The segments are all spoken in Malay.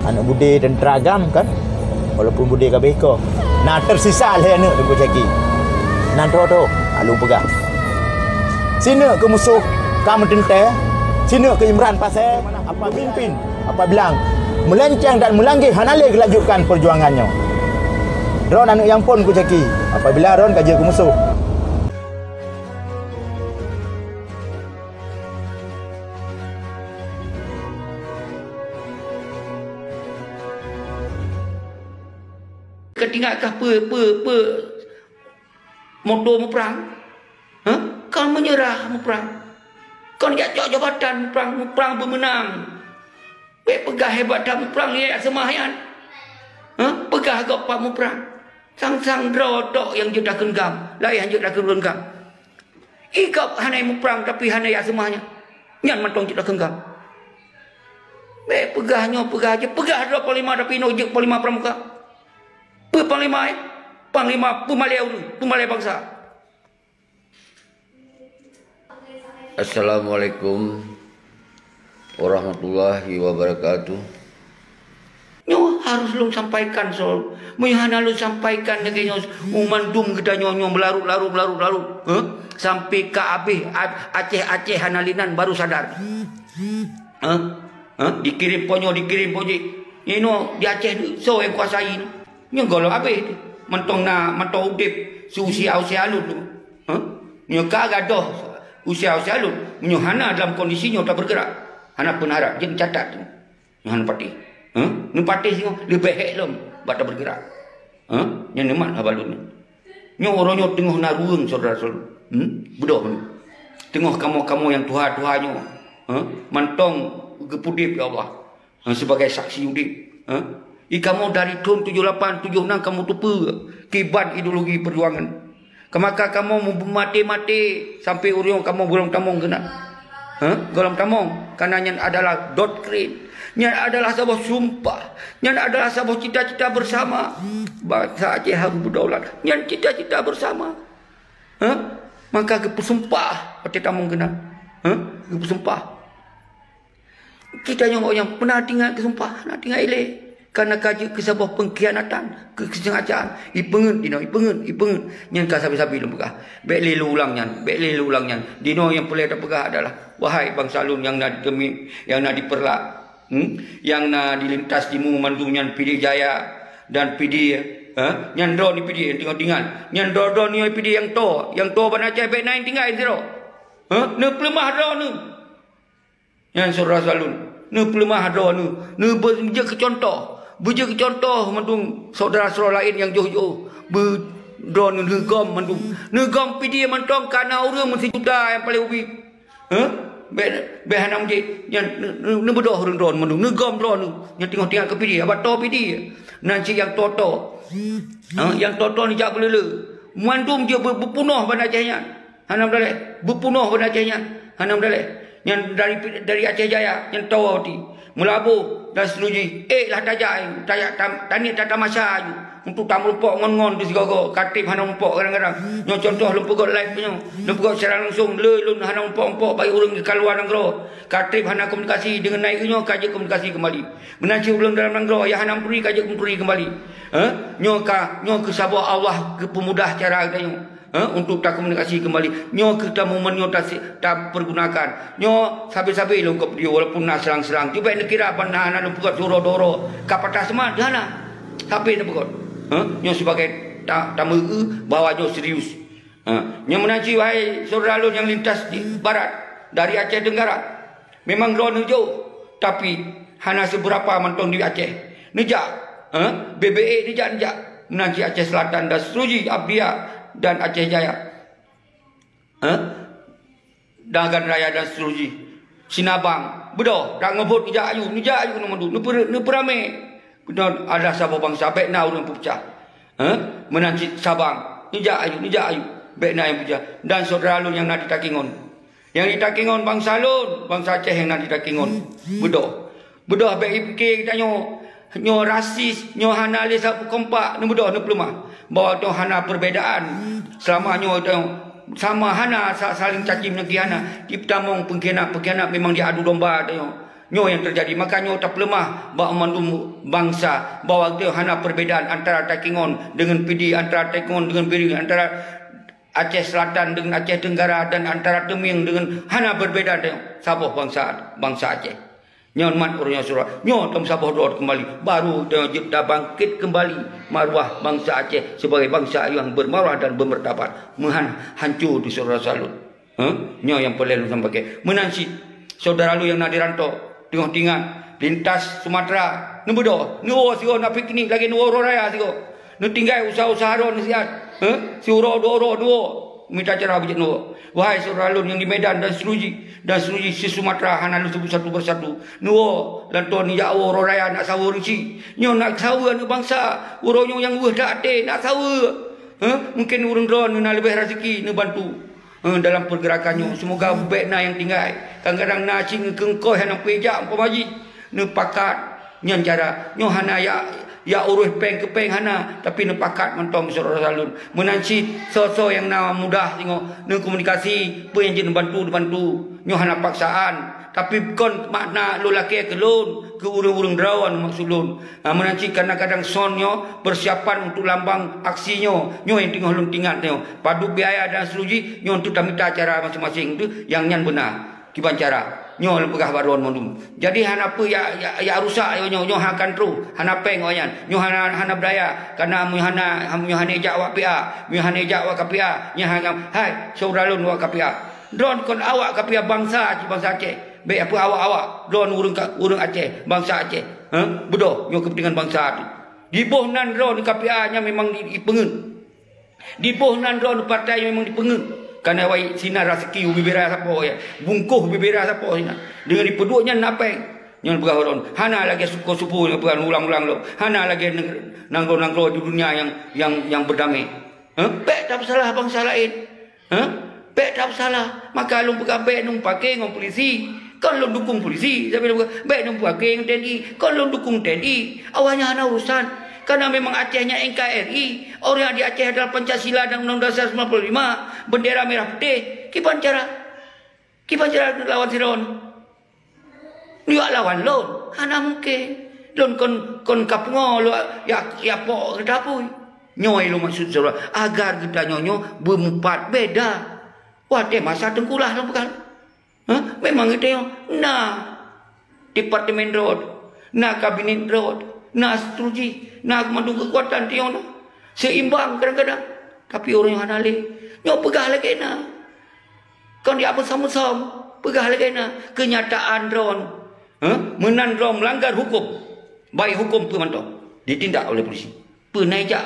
anak bude dan teragam kan. Walaupun bude kabeh ko. Nah tersisa lah anak Tengku Caki. Nanti tu alung pegang. Sini ke musuh kamu tente. Sini ke Imran pasal apa pimpin, apa bilang melenceng dan melangkih hanale kelanjutkan perjuangannya. Ron anak yang pun ku Caki. Apabila Ron kaji ke musuh. Ketinggatkah motor mau perang? Kau menyerah mau perang. Kau nak cok jabatan mau perang bermenang. Pegah hebat dah mau perang ya semahian. Pegah kau pak mau perang. Sang-sang drodok yang je dah kenggam. Lain yang je dah kenggam. Ikap hanai mau perang tapi hanai ya semahnya. Nyan mantong je dah kenggam. Pegahnya pegah je. Pegah dah Panglima tapi nojek Panglima Pramuka. Panglima Pemalai Bangsa. Assalamualaikum warahmatullahi wabarakatuh. Nyo harus lu sampaikan soal. Muyana lu sampaikan negenya umandum kita nyonyo melarut. Sampai ke habis Aceh Hanalinan baru sadar. Dikirim ponyo. Ini di Aceh so yang kuasai. Nyo golok habis mentong udip usia alut tu. Nyo kagadoh usia alut. Nyo hana dalam kondisinya tak bergerak. Hana pun harap jadi catat tu. Nyo hana pati. Nyo pati sing lebih hek lom bat tak bergerak. Nyo nemat habalun. Nyo orangnya tengah naruang saudara-saudara. Bedoh ni. Tengah kamu yang tuha-tuhanyo. Mantong gepudip ya Allah. Sebagai saksi udip. Kamu dari tahun 78, 76 kamu tupu kibat ideologi perjuangan. Maka kamu mati-mati sampai uriung kamu golong tamong kena. Golong tamong karena yang adalah doktrin, yang adalah sebuah sumpah, yang adalah sebuah cita-cita bersama. Bangsa Aceh harus berdaulat, yang cita-cita bersama. Maka kepesumpah pati tamong kena. Kepesumpah. Kita yang pernah tinggal kesumpah, nak tinggal eleh. Karena kaji ke sebuah pengkhianatan, kesengajaan. Ipengen. Nyan ka sabi-sabi lu pegah. Bek lelu ulangnya. Dino yang boleh tak pegah adalah wahai bangsa lun yang nak demi, yang nak diperlak, yang nak dilintas di mandum nyan PD Jaya dan PD nyan do ni PD yang tinggal. Nyan do ni PD yang to ban Aceh bek naik tinggal zero. Ne pelemah do ni. Nyan surah salun. Ne pelemah do ni. Ne berje ke contoh. Bujuk contoh mandung saudara-saudara lain yang jauh-jauh berdon negom mandung negom PD mantong karena orang mesti juta yang paling ubi behanam je yang bedoh orang don mandung negom don yang tengok ke PD abah to PD nanti yang toto ni jak belele mandung je berpunuh pada Acehnya hanam dalek berpunuh pada Acehnya hanam dalek yang dari Aceh Jaya yang tahu ti melabu dan seluji lah tajak tani tata masa untuk tamu lumpuk ngon-ngon di segogo katip hana lumpuk kadang-kadang nyo contoh lumpuk live punya lumpuk secara langsung lelun hana lumpuk bagi orang di keluar negara katip hana komunikasi dengan naiknya kaji komunikasi kembali menanci ulang dalam negara ya hana puri kaji kembali nyo ke sabah Allah ke pemudah cara katanya untuk tak komunikasi kembali nyo kita momen nyo tak pergunakan nyo sabi-sabi lo kop dia walaupun nak serang-serang cuba nak kira apa nak buat doro-doro kapatah semua dana tapi nak buat nyo sebagai tamu bawa nyo serius nyo menanci wahai saudara lo yang lintas di barat dari Aceh Tenggara memang lo jauh tapi hana seberapa mantong di Aceh nejak BBA nejak menanci Aceh Selatan dan Seruji Abdia dan Aceh Jaya Dagan Raya dan Seruji Sinabang bedoh dak ngebut nijak ayu nama tu ne perame ada sabah bangsa bek na orang pecah menanci Sabang nijak ayu bek na yang pecah dan saudara lu yang nak ditakingon bangsa lun bangsa Aceh yang nak ditakingon bedoh bek fikir kita nyo rasis nyo hana le sa kompak ne bedoh ne pelemah bahawa tu hana perbezaan selama nyo sama hana saling caci menaki hana di tamong pengkhianat memang dia adu domba tu Nyo yang terjadi. Maka nyo tak lemah bahawa mandum bangsa. Bahawa dia hana perbezaan antara Takingon dengan PD, antara Takingon dengan PD, antara Aceh Selatan dengan Aceh Tenggara, dan antara Teming dengan hana berbeza dengan Sabah bangsa Aceh. Nyo mat orangnya surah. Nyo tam Sabah dor kembali. Baru dah bangkit kembali maruah bangsa Aceh sebagai bangsa yang bermaruah dan bermartabat. Hancur di surah salut. Nyo yang perlu sampai menansi saudara lu yang nak dirantau. Tengok-tengok lintas Sumatera nu bedo nu sio nak piknik lagi nu raya sio nu tinggal usaha-usaha ron siat si uro minta cara bijak nu wahai saudara lu yang di Medan dan Seruji si Sumatera hana lu sebut satu persatu nu lanton ya uro raya nak sawu rinci nyo nak sawu anu bangsa uro nyo yang dak ate nak sawu mungkin urang ron nu lebih rezeki nu bantu dalam pergerakannya. Semoga baikna yang tinggal kadang-kadang na cing kengkoh hana pejak pemaji ne pakat nyan cara nyo hana ya urus peng ke peng hana tapi ne pakat mentong surah salun menansi so yang na mudah tengok ne komunikasi pe yang bantu nyo hana paksaan tapi kon makna lu laki ke lun ke urung-urung derawan maksud lun menansi kadang-kadang sonyo persiapan untuk lambang aksinya nyo yang tengok lun tinggal tengok padu biaya dan seluji nyo untuk minta cara masing-masing tu yang nyan benar kiban cara nyo lepegah baruan mondum jadi hana apa ya rusak nyo hakan tru hana peng oyan nyo hana berdaya karena mu hana ejak awak PA mu hana ejak awak KPA nya hangam hai saudara lun awak KPA don kon awak KPA bangsa Aceh baik apa awak don urang Aceh bangsa Aceh bedo nyo kepentingan bangsa tu di bohnan don KPA nya memang dipengen di bohnan don partai memang dipengen karena wai sinar rezeki ubibera siapa ya bungkuh ubibera siapa sina dengan dipeduanya napeng nyon begaron hana lagi suku-suku yang ulang-ulang lo hana lagi nangro di dunia yang berdamai pek tak salah bangsa lain pek tak salah maka lu begabe nung pakai ngom polisi kan lu dukung polisi sampai baik nung pakai TNI kan lu dukung TNI awalnya hana urusan karena memang Acehnya NKRI, orang di Aceh adalah Pancasila dan Undang-Undang 1945, bendera merah putih. Kipan cara lawan Siron? Dia lawan lon, hana mungkin. Lon kon kapungo lo ya po kedapui. Nyoi lo maksud surah agar kita nyonyo berempat beda. Wah deh masa tengkulah lo bukan? Memang itu yo. Nah, Departemen Road, nah Kabinet Road. Nak setuju, nak mendukung kekuatan dia no. Seimbang kadang-kadang. Tapi orang yang hanale, nyo pegah lagi na. Kon dia apa sama-sama, pegah lagi na. Kenyataan ron, menan ron melanggar hukum. Baik hukum pemantau ditindak oleh polisi. Penaijak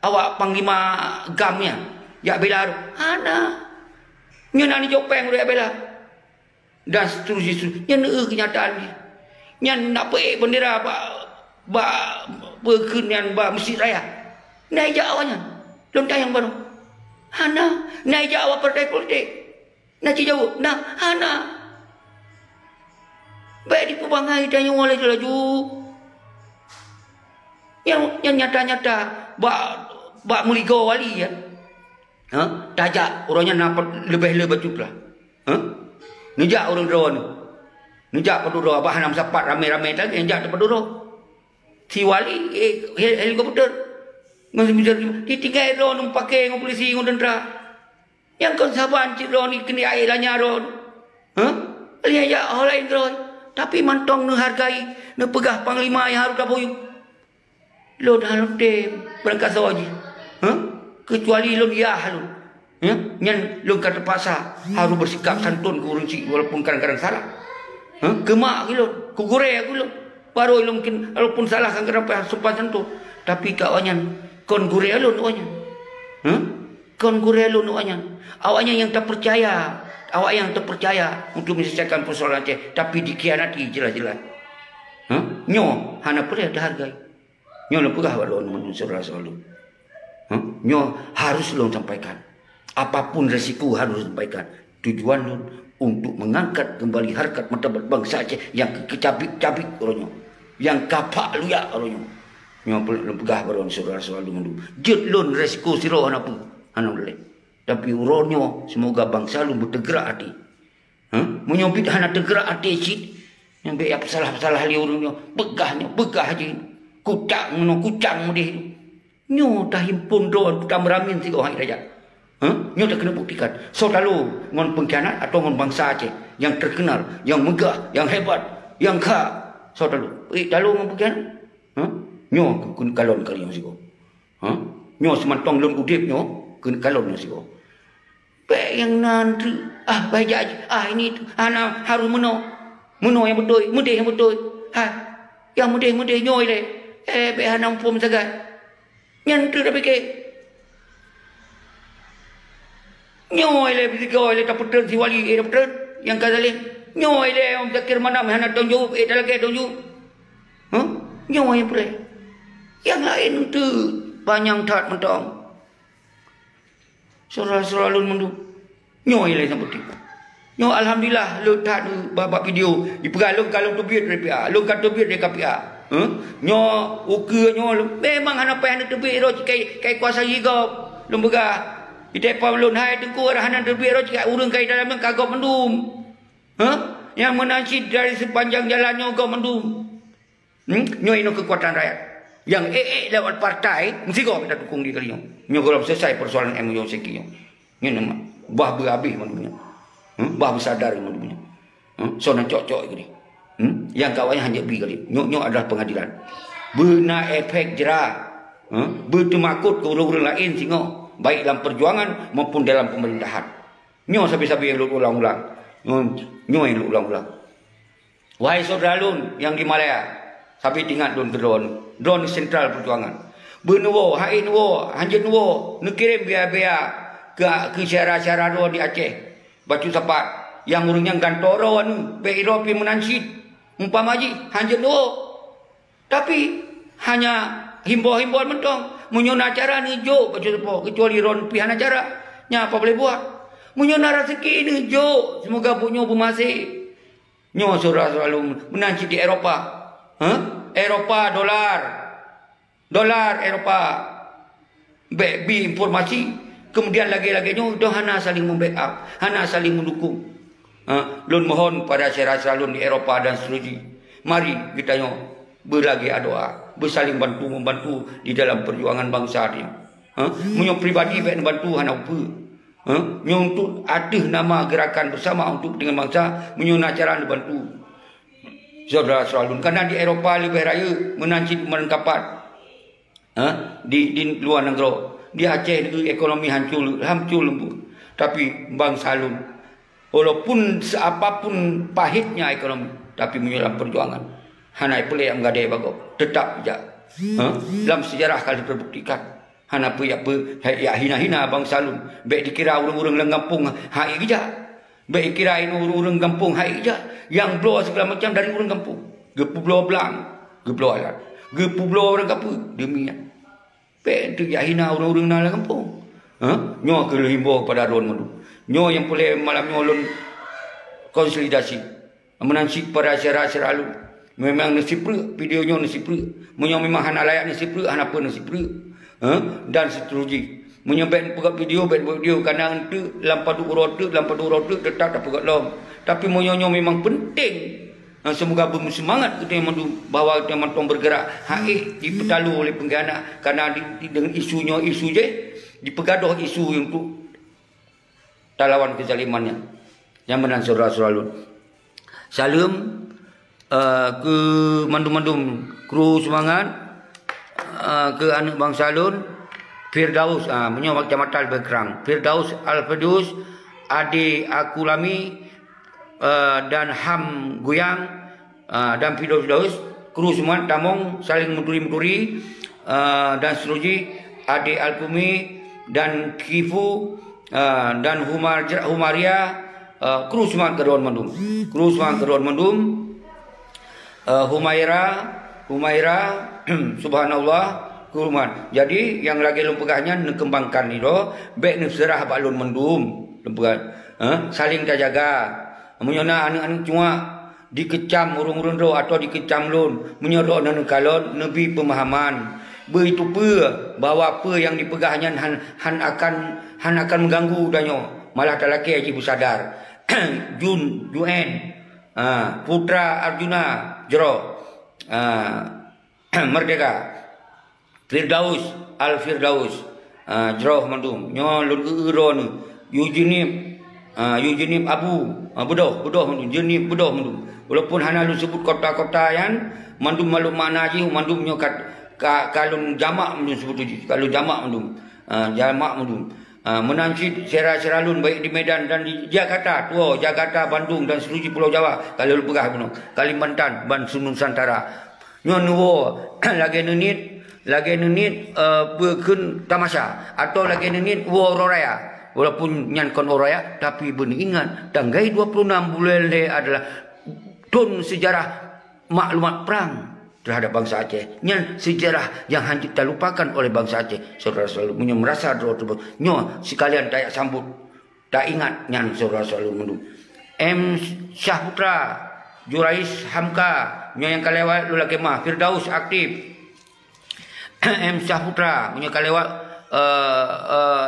awak panglima gamnya, ya bela hana. Nyo nani jopeng dia bela. Dan seterusnya, nyo kenyataan dia. Nyo nak pe bendera berkenian masjid raya naik awaknya lontar yang baru hana naik awak partai politik nak jauh nah hana baik di pebangai dan yang oleh laju yang nyata-nyata bak muligo wali ya tajak orangnya nampak lebih juga nejak orang drone nejak peduro apa hanam sapat rame-rame lagi nejak peduro si wali helikopter masih bisa ditinggal ron pakai ngom polisi ngom tentera yang kon saban cik ron kini air lanya ron lihat ya lain ron tapi mantong nu hargai nu pegah panglima yang harus dapoy lo dah tem berangkat sawaji kecuali lo dia halu nyan lo kata paksa harus bersikap santun ke urang cik walaupun kadang-kadang salah kemak lo kugure aku lo baru lu mungkin walaupun salah kan kenapa sopan tu tapi kawannya kon gure alun awaknya kon gure alun awaknya yang tak percaya awak yang terpercaya untuk menyelesaikan persoalan Aceh tapi dikhianati jelas-jelas nyo hana perlu ada hargai nyo lepegah baru menurut surah selalu nyo harus lu sampaikan apapun resiko harus sampaikan tujuan lu untuk mengangkat kembali harkat martabat bangsa Aceh yang kecabik-cabik orangnya yang kapak lu ya orangnya yang pegah baru surah selalu mendu jet lun resiko siro apa boleh tapi urangnya semoga bangsa lu bertegak hati menyobit hana tegak hati cit Yang be apa salah li urangnya, begah je. Kucang dia. Nyo dah himpun don tamramin si orang raja. Nyo tak kena buktikan. So lalu ngon pengkhianat atau ngon bangsa Aceh yang terkenal, yang megah, yang hebat, yang kaya. So lalu ngon pengkhianat. Nyo kun kalon kali yang siko. Nyo semantong lon udip nyo kun kalon yang siko. Pe yang nanti baik aja. Ini ana harus Meno yang betul, mudih yang betul. Yang mudih nyoy le. Be hanam pom sagat. Yang tu dah fikir. Nyoy le bisigoi le taputun si wali taputun yang kazalim. Nyoy le om zakir mana hana tunjuk dah lagi tunjuk. Nyoy yang pula. Yang lain tu panjang tat mentong. Surah lun mundu. Nyoy le sampai Nyo alhamdulillah lu tak babak video dipegalung kalau tu biar dari pihak lu kata biar dari pihak nyo uke nyo memang hana payah tu biar ro kai kuasa yigo lu bega itepa lun hai tu ku hana tu biar ro kai urang kai dalam kagok mendum yang menansi dari sepanjang jalan nyo go mendum nyo ino kekuatan rakyat yang lewat partai mesti go kita dukung dia kali nyo kalau selesai persoalan MU seki nyo nama bah berhabis manunya bah bersadar yang punya. So nak cocok ni. Yang kawannya hanya bi kali. Nyok adalah pengadilan. Bena efek jerah. Bertemakut ke orang-orang lain singo. Baik dalam perjuangan maupun dalam pemerintahan. Nyok sabi-sabi yang lu ulang-ulang. Nyok yang lu ulang-ulang. Wahai saudara lun yang di Malaya. Sabi tinggal lun ke drone. Drone sentral perjuangan. Benuwo, hain nuwo, hanjin nuwo. Nukirim biar-biar ke syarah-syarah di Aceh. Batu sapat yang urungnya gantoro anu be Eropi menansit umpama ji hanjut do tapi hanya himbau-himbauan mentong menyona acara ni jo batu sapo kecuali ron pihan acara nya apa boleh buat menyona rezeki ni jo semoga punyo bermasih nyo surah selalu menansit di Eropa Eropa dolar Eropa be informasi. Kemudian lagi-lagi nyo dah hana saling membackup, hana saling mendukung. Lun mohon pada syarah lun di Eropah dan seterusnya. Mari kita nyo berlagi doa, bersaling membantu di dalam perjuangan bangsa ni. Menyo pribadi baik bantu hana apa. Nyo untuk ada nama gerakan bersama untuk dengan bangsa, menyo acara bantu. Saudara selalu karena di Eropah lebih raya menanci melengkapan. Di luar negara. Di Aceh ekonomi hancur lembu. Tapi bangsa lun walaupun seapapun pahitnya ekonomi tapi menyelam perjuangan hanai pelai yang gadai bagok tetap je dalam sejarah kali terbuktikan hana apa ya hina-hina bangsa lun baik dikira orang-orang lang kampung hai je baik kirain orang-orang kampung hai je yang blow segala macam dari orang kampung gepu blow belang gepu alat gepu blow orang kampung demi Pek tu ya hina orang-orang dalam kampung. Nyo ke himbau pada ron madu. Nyo yang boleh malam nyolon konsolidasi. Menansi pada syarah-syarah lu. Memang nasib video nyo nasib menyo memang hana layak nasib hana apa nasib dan seterusnya. Menyebut pegat video kadang tu lampau rotu tetap tak pegat lom. Tapi menyo memang penting. Semoga bersemangat kita yang bahawa kita matang bergerak haik dipetalu oleh pengkhianat karena dengan isu je dipegaduh isu untuk lawan kezalimannya yang menang saudara-saudara lun. Salam ke mandum-mandum kru semangat ke anak bangsa lun Firdaus punya Kecamatan Berkerang Firdaus Al-Fadus Adi Akulami dan Ham Guyang dan Firdaus kru semua Tamong saling menturi-menturi dan seterusnya Adi Al-Kumi dan Kifu dan Humaria kru semua keruan mandum Humaira subhanallah kuruman. Jadi yang lagi lempegahnya nekembangkan ni doh baik serah balun mendum lempegah saling terjaga. Menyona anak-anak cuma dikecam urung-urung do atau dikecam lun menyodok dan kalon nabi pemahaman begitu apa bahawa apa yang dipegahnya han akan mengganggu danyo malah tak laki haji bersadar UN Putra Arjuna jero Merdeka. Firdaus Al-Firdaus jero mandum nyo lun uro ni Yujinim Abu Budoh mandum Junib Budoh mandum walaupun hana lu sebut kota-kota yang mandum malum mana ji mandum nyo kalun jamak mandum sebut tu kalun jamak mandum jamak mandum menansi sera-seralun baik di Medan dan di Jakarta, Jakarta, Bandung dan seluruh Pulau Jawa. Kalau lu pegah gunung Kalimantan, Banten Nusantara. Nyo nuwo lagi nenit berkun tamasya atau lagi nenit wo raya. Walaupun nyan kon oraya tapi beningan tanggai 26 bulan le adalah tun sejarah maklumat perang terhadap bangsa Aceh. Nyan sejarah yang hancur terlupakan oleh bangsa Aceh. Saudara selalu punya merasa doa tersebut. Nyo sekalian tak sambut. Tak ingat nyan saudara selalu mendu. M Syahputra, Jurais Hamka, nyo yang kalewat lula kemah. Firdaus aktif. M Syahputra punya kalewat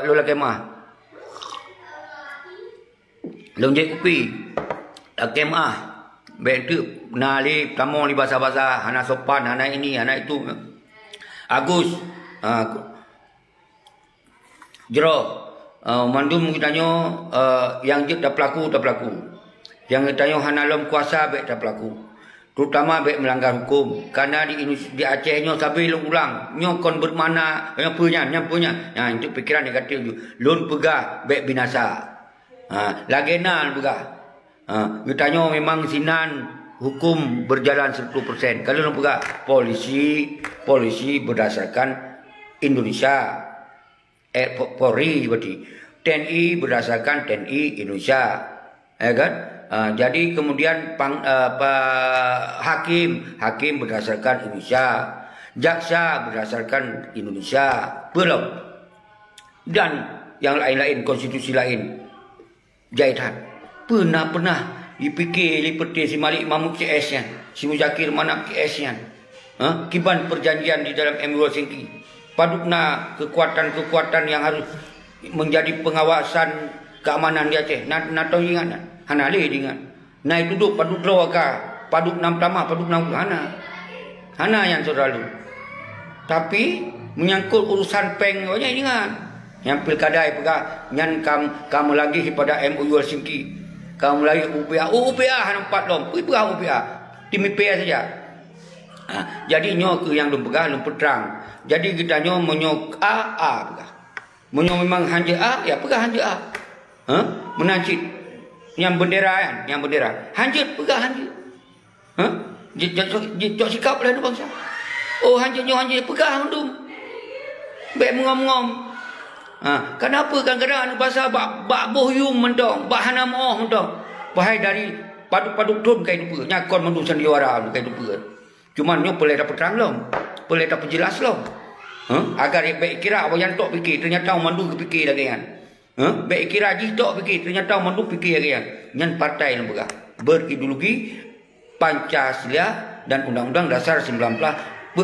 lula kemah. Lonjek kupi. Kemah. Bentuk nali tamu di bahasa-bahasa hana sopan hana ini hana itu. Agus jero mandum kitanyo yang jet dah pelaku. Yang kitanyo hana lom kuasa baik dah pelaku. Terutama baik melanggar hukum karena di Aceh nyo sabi ulang nyo kon bermana yang punya. Nah itu pikiran negatif tu. Lun pegah baik binasa. Lagenan pegah. Kitanya memang sinan hukum berjalan 100%. Kalau nak pegah polisi berdasarkan Indonesia, Polri berarti. TNI berdasarkan TNI Indonesia, ya kan? Jadi kemudian hakim berdasarkan Indonesia, jaksa berdasarkan Indonesia, belum. Dan yang lain-lain konstitusi lain jahitan. Pernah dipikir liperti si Malik Mahmud CS nya, si Muzakir Manap CS nya. Kiban perjanjian di dalam MOU Helsinki. Padukna kekuatan-kekuatan yang harus menjadi pengawasan keamanan di Aceh. Nato ingat hana le ingat. Naik duduk paduk lawaka, paduk nam tamah, paduk nam hana yang saudara lu. Tapi menyangkut urusan peng banyak ingat. Yang pilkada pegah nyan kamu lagi pada MOU Helsinki. Kamu lagi UPA hanya 4 lom. Pergi pegah UPA. Tim IPA saja. Jadi nyo ke yang lom pegah, lom peterang. Jadi kita nyo menyok A pegah. Menyo memang hanja A, ya pegah hanja A. Menancit. Yang bendera kan, yang bendera. Hanja pegah hanja. Jok sikap lah tu bangsa. Oh hanja nyo hanja pegah handum. Baik mengom-ngom. Kenapa kadang-kadang bahasa bak bohyum mendong, bak hana moh mendong. Bahai dari paduk-paduk tun kai dupa, nyakon mandung sandiwara kai dupa. Cuman nyo boleh dapat terang lom. Boleh dapat jelas lom. Agar baik kira apa yang tok fikir ternyata mandung kepikir lagi kan. Baik kira ji tok fikir ternyata mandung fikir lagi kan. Nyan partai lembaga berideologi Pancasila dan Undang-Undang Dasar 1945.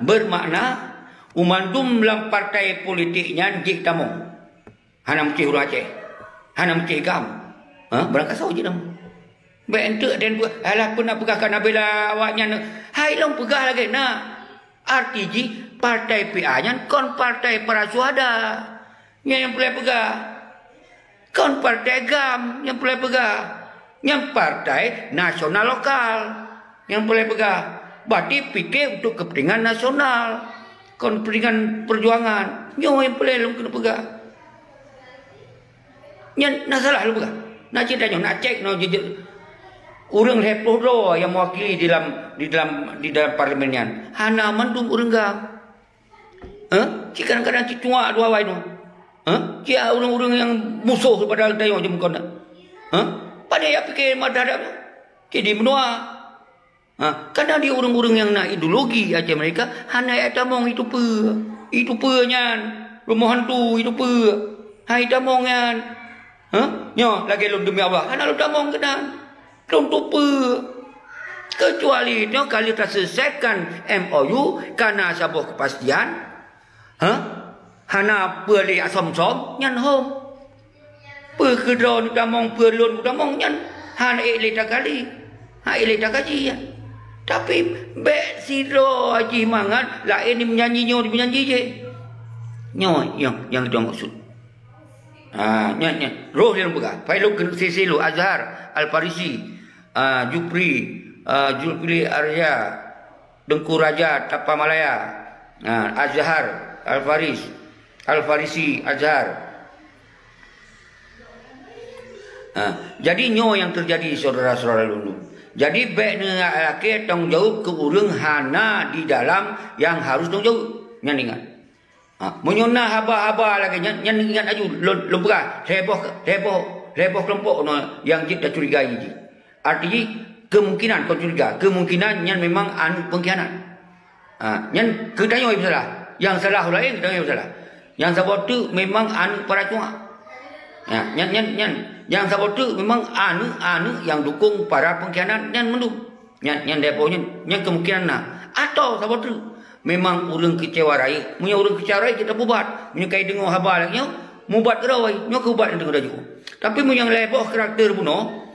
Bermakna umandum dalam partai politiknya jik tamu. Hana mesti huruf Aceh. Hana mesti gam. Berangkat sahaja namu. Baik entuk dan buat. Alah pun nak pegahkan Nabila awaknya. Hai long pegah lagi nak. RTG partai PA nya kon partai para suhada. Yang boleh pegah. Kon partai GAM yang boleh pegah. Yang partai nasional lokal yang boleh pegah. Berarti fikir untuk kepentingan nasional. Kepentingan perjuangan. Nyo yang boleh lu kena pegah. Nyan nak salah lu pegah. Nak cerita nyo, nak cek no jejak. Urang heploh do yang mewakili di dalam parlimennya. Hana mandung urang gam. Ci kadang-kadang ci cuak dua wai no. Ci urang-urang yang musuh kepada dayo je mukon. Pada ya fikir madharap. Ci di menua. Karena dia orang-orang yang nak ideologi aja mereka hana etamong itu nyan rumah hantu itu hai tamong nyan nyo lagi lu demi Allah hana lu tamong kena lu kecuali nyo kali terselesaikan MOU karena sebuah kepastian hana beli asom-som nyan hom kedron tamong pelun tamong nyan Han tak kali. Tak kaji ya. Tapi bek siro haji mangan lain ni menyanyi je. Nyo yang dia maksud. Nya roh dia buka. Failu Sisilu Azhar Al-Farisi Julpili Arya Dengku Raja Tapamalaya Azhar Al-Farisi Azhar. Jadi nyo yang terjadi saudara-saudara dulu. Jadi baik ni lelaki tanggung jawab ke urang hana di dalam yang harus tanggung jawab. Nyan ingat. Menyona haba-haba lagi nyan ingat aju lon berah heboh kelompok no yang jid dah curigai ji. Artinya kemungkinan kau curiga, kemungkinan nyan memang anu pengkhianat. Nyan kedanyo salah. Yang salah lain kedanyo salah. Yang sabot tu memang anu para cua. Nyan yang sabot tu memang anu yang dukung para pengkhianat nyan mendung. Nyan depo nyan kemungkinan atau sabot tu memang urang kecewa rai. Munya urang kecewa rai kita bubat. Munya kai dengar haba lagi nyo mubat gerawai. Nyo ke ubat tengok daju. Tapi munya leboh karakter puno.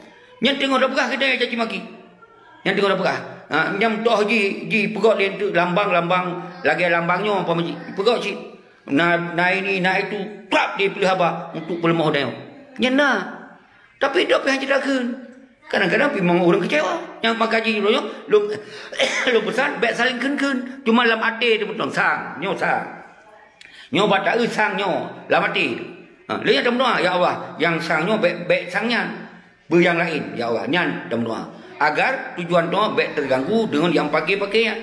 Nyan tengok dah begah kita caci maki. Nyan tengok dah begah. Nyam toh ji pegok len tu lambang lagi lambangnya apa maji. Pegok ci. Na ini itu klap dia pilih haba untuk berlemah dah. Nyan na. Tapi dak pihak jedakeun. Kadang-kadang memang orang kecewa. Yang makaji dulu lu pesan baik saling keun. Cuma dalam hati dia betul sang, nyo sang. Nyo bat tak sang nyo dalam hati. Lihat dalam doa ya Allah, yang sang nyo baik sangnya ber yang lain ya Allah, nyan dalam doa. Agar tujuan doa baik terganggu dengan yang pakai-pakaian.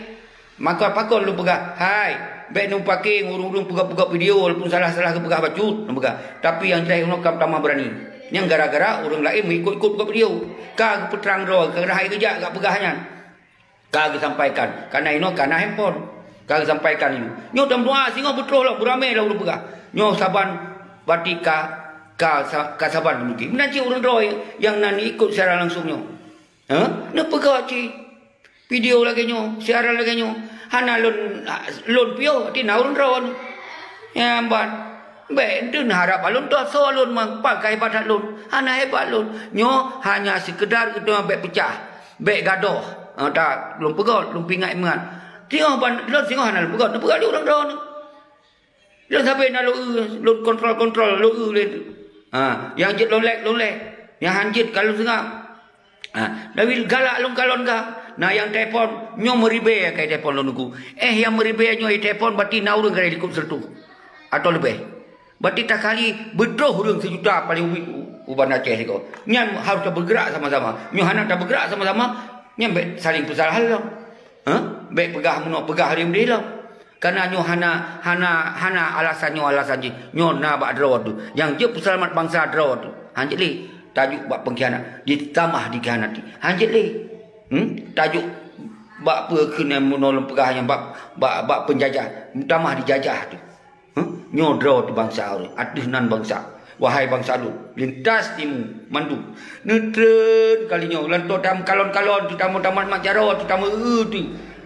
Maka pakon lu pegah, hai, baik nu pakai ngurung-urung pegah-pegah video walaupun salah-salah ke pegah bacut, pegah. Tapi yang jelas nak pertama berani. Yang gara-gara orang lain mengikut-ikut buat video. Kag peterang roh, kag rahai kerja gak pegahnya. Kag sampaikan. Karena ini karena handphone. Kag sampaikan ini. Nyo dalam doa singo betul lah beramai lah orang pegah. Nyo saban batika ka saban mungkin. Menanci orang roh yang nani ikut secara langsung nyo. Ne pegah ci. Video lagi nyo, siaran lagi nyo. Hana lon pio ti na orang roh. Ya ambat. Baik, itu harap alun tu so alun pakai hebat alun. Hana hebat alun. Nyo hanya sekedar itu baik pecah. Baik gadoh. Tak, belum pegot, belum pingat mengat. Tengok lun singo hana pegot. Nak pegot dia orang dah ni. Lun sampai nak lun kontrol lu le tu. Yang jit lolek. Yang hanjit kalau sengap. Dabil galak lun kalon ka. Nah yang telefon nyo meribe kai telefon lun ku. Yang meribe nyo telefon berarti na urang kare dikup sertu. Atau lebih. Berarti tak kali bedoh orang sejuta paling uban Aceh ni kau. Nyan harus bergerak sama-sama. Nyo hana tak bergerak sama-sama. Nyan saling persalahan lah. Baik pegah muno pegah dia lah. Karena nyo hana alasan je. Nyo na bak draw tu. Yang je perselamat bangsa draw tu. Hanjit li tajuk bak pengkhianat. Ditambah dikhianati. Hanjit li. Tajuk bak apa kena muno pegah yang bak penjajah. Tambah dijajah tu. Nyo draw tu bangsa orang, atis nan bangsa. Wahai bangsa lu, lintas timu mandu. Netren kalinya lanto tam kalon-kalon tu tamu tamat mak jaro tu tamu tu.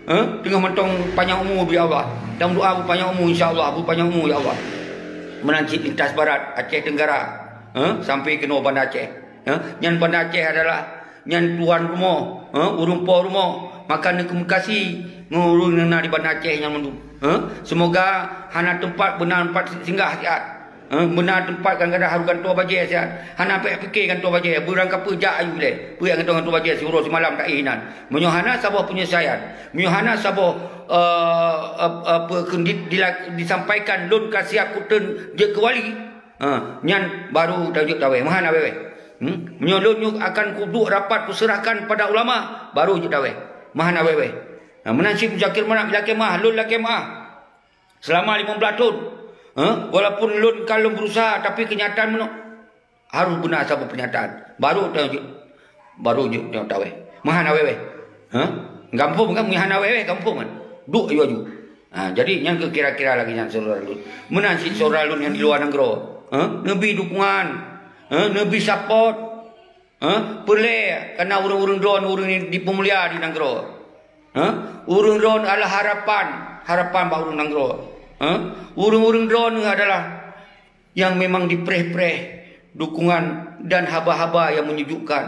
Tengah mentong panjang umur bi Allah. Dalam doa bu panjang umur insya-Allah, bu panjang umur ya Allah. Menancip lintas barat Aceh Tenggara. Sampai ke Bandar Aceh. Nyan Bandar Aceh adalah nyan tuan rumah, urung po rumah. Makan ke Bekasi, ngurung di Bandar Aceh yang mandu. Semoga hana tempat benar tempat singgah sihat. Benar tempat kadang-kadang harukan tua bajet sihat. Hana fikirkan tua bajet. Berang kapa jak ayu le. Puyak dengan tua bajet suruh semalam tak inan. Menyohana sabah penyelesaian. Menyohana sabah disampaikan lun kasiap kuten je kewali. Nyan baru tajuk tawe. Mahana wewe. Menyolun akan kuduk rapat kuserahkan pada ulama baru je tawe. Mahana wewe. Menasib zakir mana bila kemah lun la kemah selama 15 tahun. Walaupun lun kalau berusaha tapi kenyataan mana harus benar sabab penyataan baru je tahu mahana wewe. Kampung kan mahana wewe kampung kan duk aju. Jadi yang kira-kira lagi yang saudara lun menasib saudara lun yang di luar negara nabi dukungan nabi support boleh karena urung-urung drone urung di pemulia di negara. Urung drone adalah harapan bak urung nanggro. Urung-urung drone adalah yang memang dipreh-preh dukungan dan haba-haba yang menyejukkan.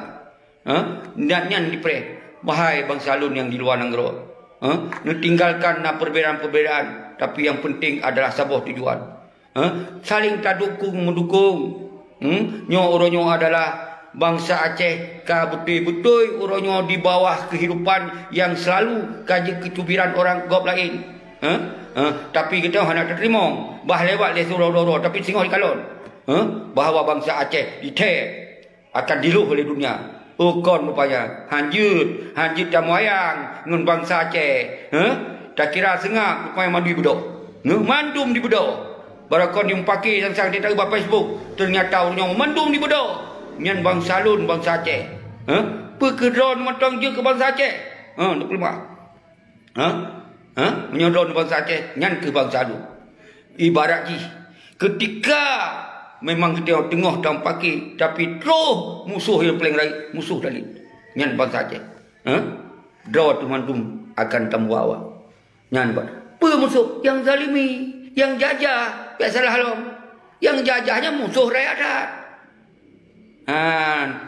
Nyan dipre. Wahai bangsa Lun yang di luar negara. Tinggalkan perbezaan-perbezaan, tapi yang penting adalah sebuah tujuan. Saling tak mendukung. Nyo oronyo adalah bangsa Aceh ka betul-betul oronyo di bawah kehidupan yang selalu kaji kecubiran orang gop lain. Tapi kita hendak terima bah lewat le surau-surau tapi singoi kalon. Bahawa bangsa Aceh akan diluh oleh dunia. Kon rupanya hanjut tamoyang ngun bangsa Aceh. Tak kira sengak rupanya mandu bedok. Mandum di bedok. Barakon diumpaki sang dia tahu bapa Facebook. Ternyata orangnya mandum di bedok. Nyan bangsa Lun, bangsa Aceh. Pekedron matang je ke bangsa Aceh. Nak keluar. Menyodon bangsa Aceh, nyan ke bangsa Lun. Ibarat ji, ketika memang kita tengah tampaki, tapi terus musuh yang paling raya, musuh tadi. Nyan bangsa Aceh. Draw teman-teman akan tambuawa. Nyan buat. Apa musuh? Yang zalimi, yang jajah. Biasalah halam. Yang jajahnya musuh rakyat adat.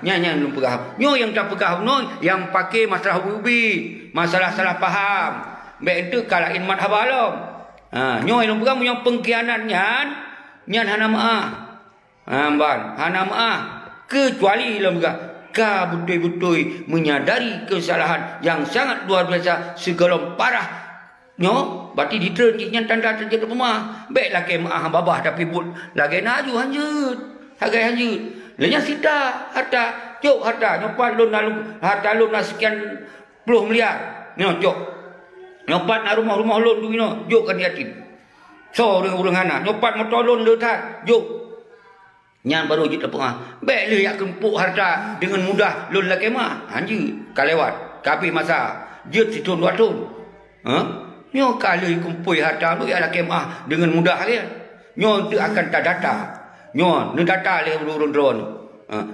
Nyan belum pegah. Nyo yang tak pegah no, yang pakai masalah ubi, masalah salah faham. Baik itu kalahin madhab alam. Nyo yang pegah punya pengkhianat nyan hana maah. Hana maah kecuali dalam pegah ka betul-betul menyadari kesalahan yang sangat luar biasa segelom parah. Nyo berarti ditren nyan tanda terjadi rumah. Baiklah ke maah babah tapi but lagi naju hanjut. Hagai hanjut. Lenya sita harta, cok harta, nyopat lun lalu harta lun sekian puluh miliar, cok. Nyopat nak rumah lun tu jok kan yatim. So urang hana, nyopat motor lun letak, jok. Nyan baru jit lepengah. Baik le yak kempuk harta dengan mudah lun la kemah. Hanji kalewat, kapi masa jit situn dua tun. Nyo kali kumpul harta tu ya la kemah dengan mudah dia. Nyo tu akan tak data. Nyo, ni data le urun drone.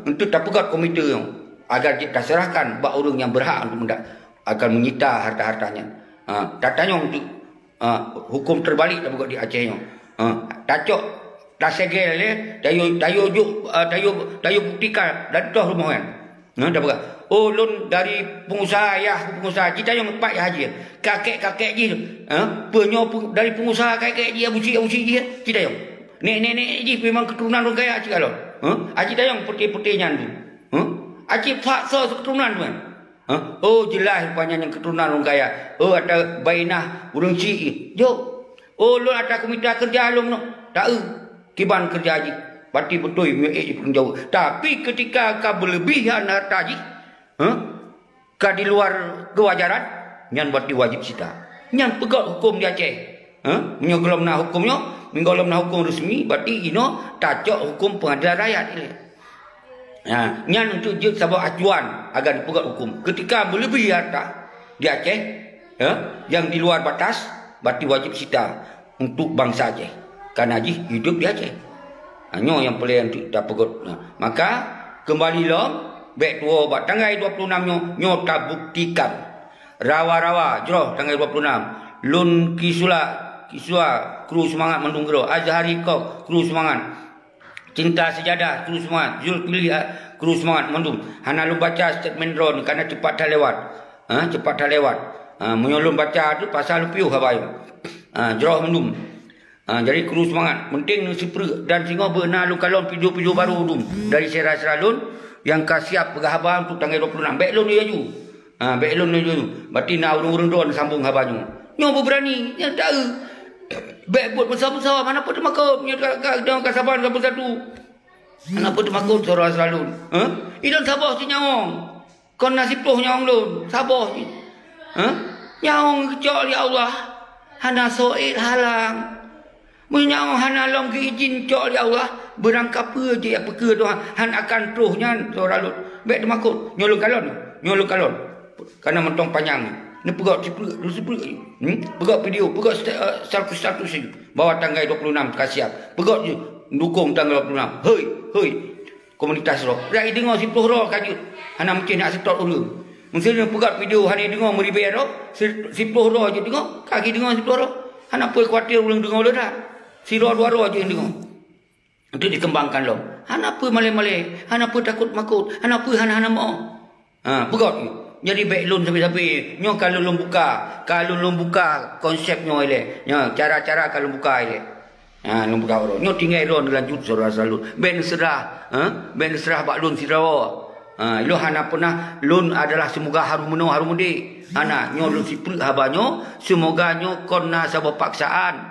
Untuk tak pegat komite agar kita serahkan bak orang yang berhak untuk akan menyita harta-hartanya. Datanya untuk hukum terbalik tak pegat di Aceh nyo. Tacok tak segel le, dayo buktikan dan dah rumah kan. Tak pegat. Oh lun dari pengusaha kita yang empat ya haji. Kakek je. Penyo dari pengusaha kakek je abusi je kita yang. Nenek je memang keturunan orang kaya cik kalau. Aji dayang putih-putih nyan tu. Aji faksa keturunan tu kan. Oh jelas rupanya yang keturunan orang kaya. Oh ada bainah urang cik. Jo. Oh lu ada komite kerja lu no. Tak kiban kerja aji. Berarti betul je jauh. Tapi ketika kau berlebihan harta aji, kau di luar kewajaran, nyan berarti wajib sita. Nyan pegat hukum di Aceh. Menyogelom nak hukumnya. Menggolam nak hukum resmi, berarti tacok hukum pengadilan rakyat ini. Nyan untuk jut sebuah acuan agar dipegat hukum. Ketika melebihi harta di Aceh, yang di luar batas, berarti wajib sita untuk bangsa Aceh. Karena Aceh hidup di Aceh. Nyo yang paling tak pegat. Maka kembali lom, baik tua buat tanggal 26 nyo tak buktikan. Rawa-rawa, jroh tanggal 26. Lun Kisua kru semangat mendung gero. Azhari kau kru semangat. Cinta Sejadah kru semangat. Zulkifli kru semangat mendung. Hana lu baca statement drone karena cepat dah lewat. Cepat dah lewat. Menyolong baca tu pasal lu piuh habai. Jroh mendung. Jadi kru semangat. Penting sipre dan singo benar lu kalon video-video baru dum dari Serah Lun yang kasiap pegahaba untuk tanggal 26. Baik lun dia ju. Baik lun dia ju. Berarti nak urung-urung drone sambung habanyu. Nyo berani, yang tahu. Baik buat besar-besar, mana pun termakam. Dia kasaban satu-satu. Mana pun termakam surah selalu. Idan sabar si nyawang. Kau nasib tuh nyawang lu. Sabar si. Nyawang kecok ya Allah. Hana so'id halang. Menyawang hana long izin cok ya Allah. Berangkap apa je apa ke Tuhan. Han akan terusnya surah lu. Baik termakam. Nyolong kalon. Karena mentong panjang. Ni pegat pegat video, pegat status ni. Bawa tanggal 26 kasiap. Pegat je dukung tanggal 26. Hei. Komunitas roh. Rai dengar 10 roh kajut. Hana mungkin nak setot urang. Mesti dia pegat video hana dengar meribet roh. 10 roh je dengar. Kaki dengar 10 roh. Hana apa khawatir urang dengar dah. Si roh 2 roh je yang dengar. Itu dikembangkan loh. Hana apa malai-malai. Hana apa takut makut. Hana apa hana mau. Pegot. Jadi baik lun sampai-sampai. Nyo kalau lun buka konsepnya ile. Nyo cara-cara kalau buka ile. Lun buka orang. Nyo tinggal ron lanjut saudara selalu. Ben serah bak lun sirawa. Lu hana pernah lun adalah semoga harum mudi. Ana nyo lun sipri habanyo semoga nyo kona sabab paksaan.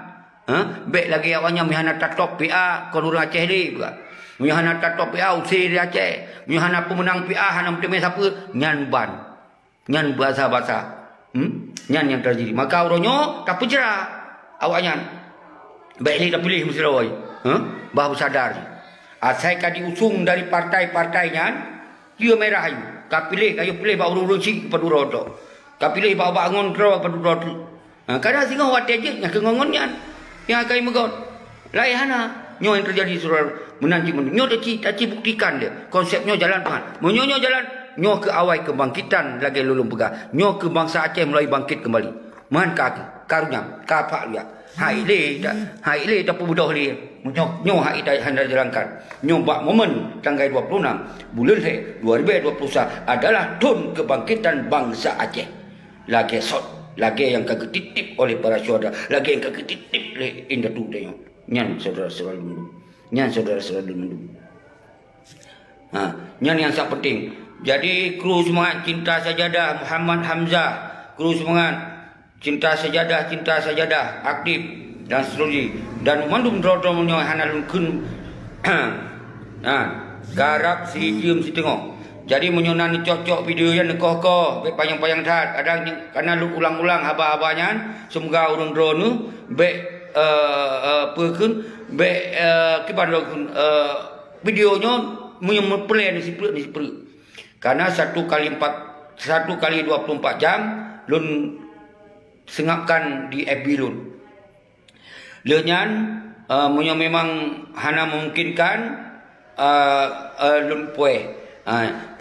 Baik lagi awaknya mihana tatop PA kon urang Aceh ni buka. Mihana tatop PA usir Aceh. Mihana pemenang PA hana mesti siapa nyan ban. Nyan bahasa-bahasa. Nyan yang terjadi. Maka orangnya tak penjara. Awaknya. Baik ni dah pilih mesti rawai. Bahawa sadar. Saya kan diusung dari partai-partainya. Dia merah ayu. Kau pilih bahawa urung-urung cik pada urang tu. Kau pilih bahawa bangun kerana pada urang tu. Kadang singa wadah je. Yang kengongonnya. Yang akan megot. Lain hana. Nyo yang terjadi surah menanti. Nyo dah buktikan dia. Konsepnya jalan Tuhan. Menyo jalan. Nyo ke awal kebangkitan lagi lulung pegah. Nyo ke bangsa Aceh mulai bangkit kembali. Man kaki, karunya, kapak dia. Hai le tak budak dia. Nyo hai dah hendak jalankan. Nyo bak momen tanggal 26 bulan 2021 adalah tun kebangkitan bangsa Aceh. Lagi lagi yang ketitip oleh para saudara, lagi yang ketitip oleh indatu dia. Nyan saudara-saudara dulu. Nyan yang sangat penting. Jadi kru semangat cinta sajadah Muhammad Hamzah, kru semangat cinta sajadah aktif dan seterusnya dan mandum drodronya hanalun kun garap si cium si tengok. Jadi menyonani cocok video yang nekoh-koh be panjang-panjang tat kadang karena lu ulang-ulang haba-habanya semoga urang drone be kiban videonya menyempurna di sipri. Karena 1 kali 24 jam lun sengapkan di FB lun. Lenyan memang hana memungkinkan lun poe.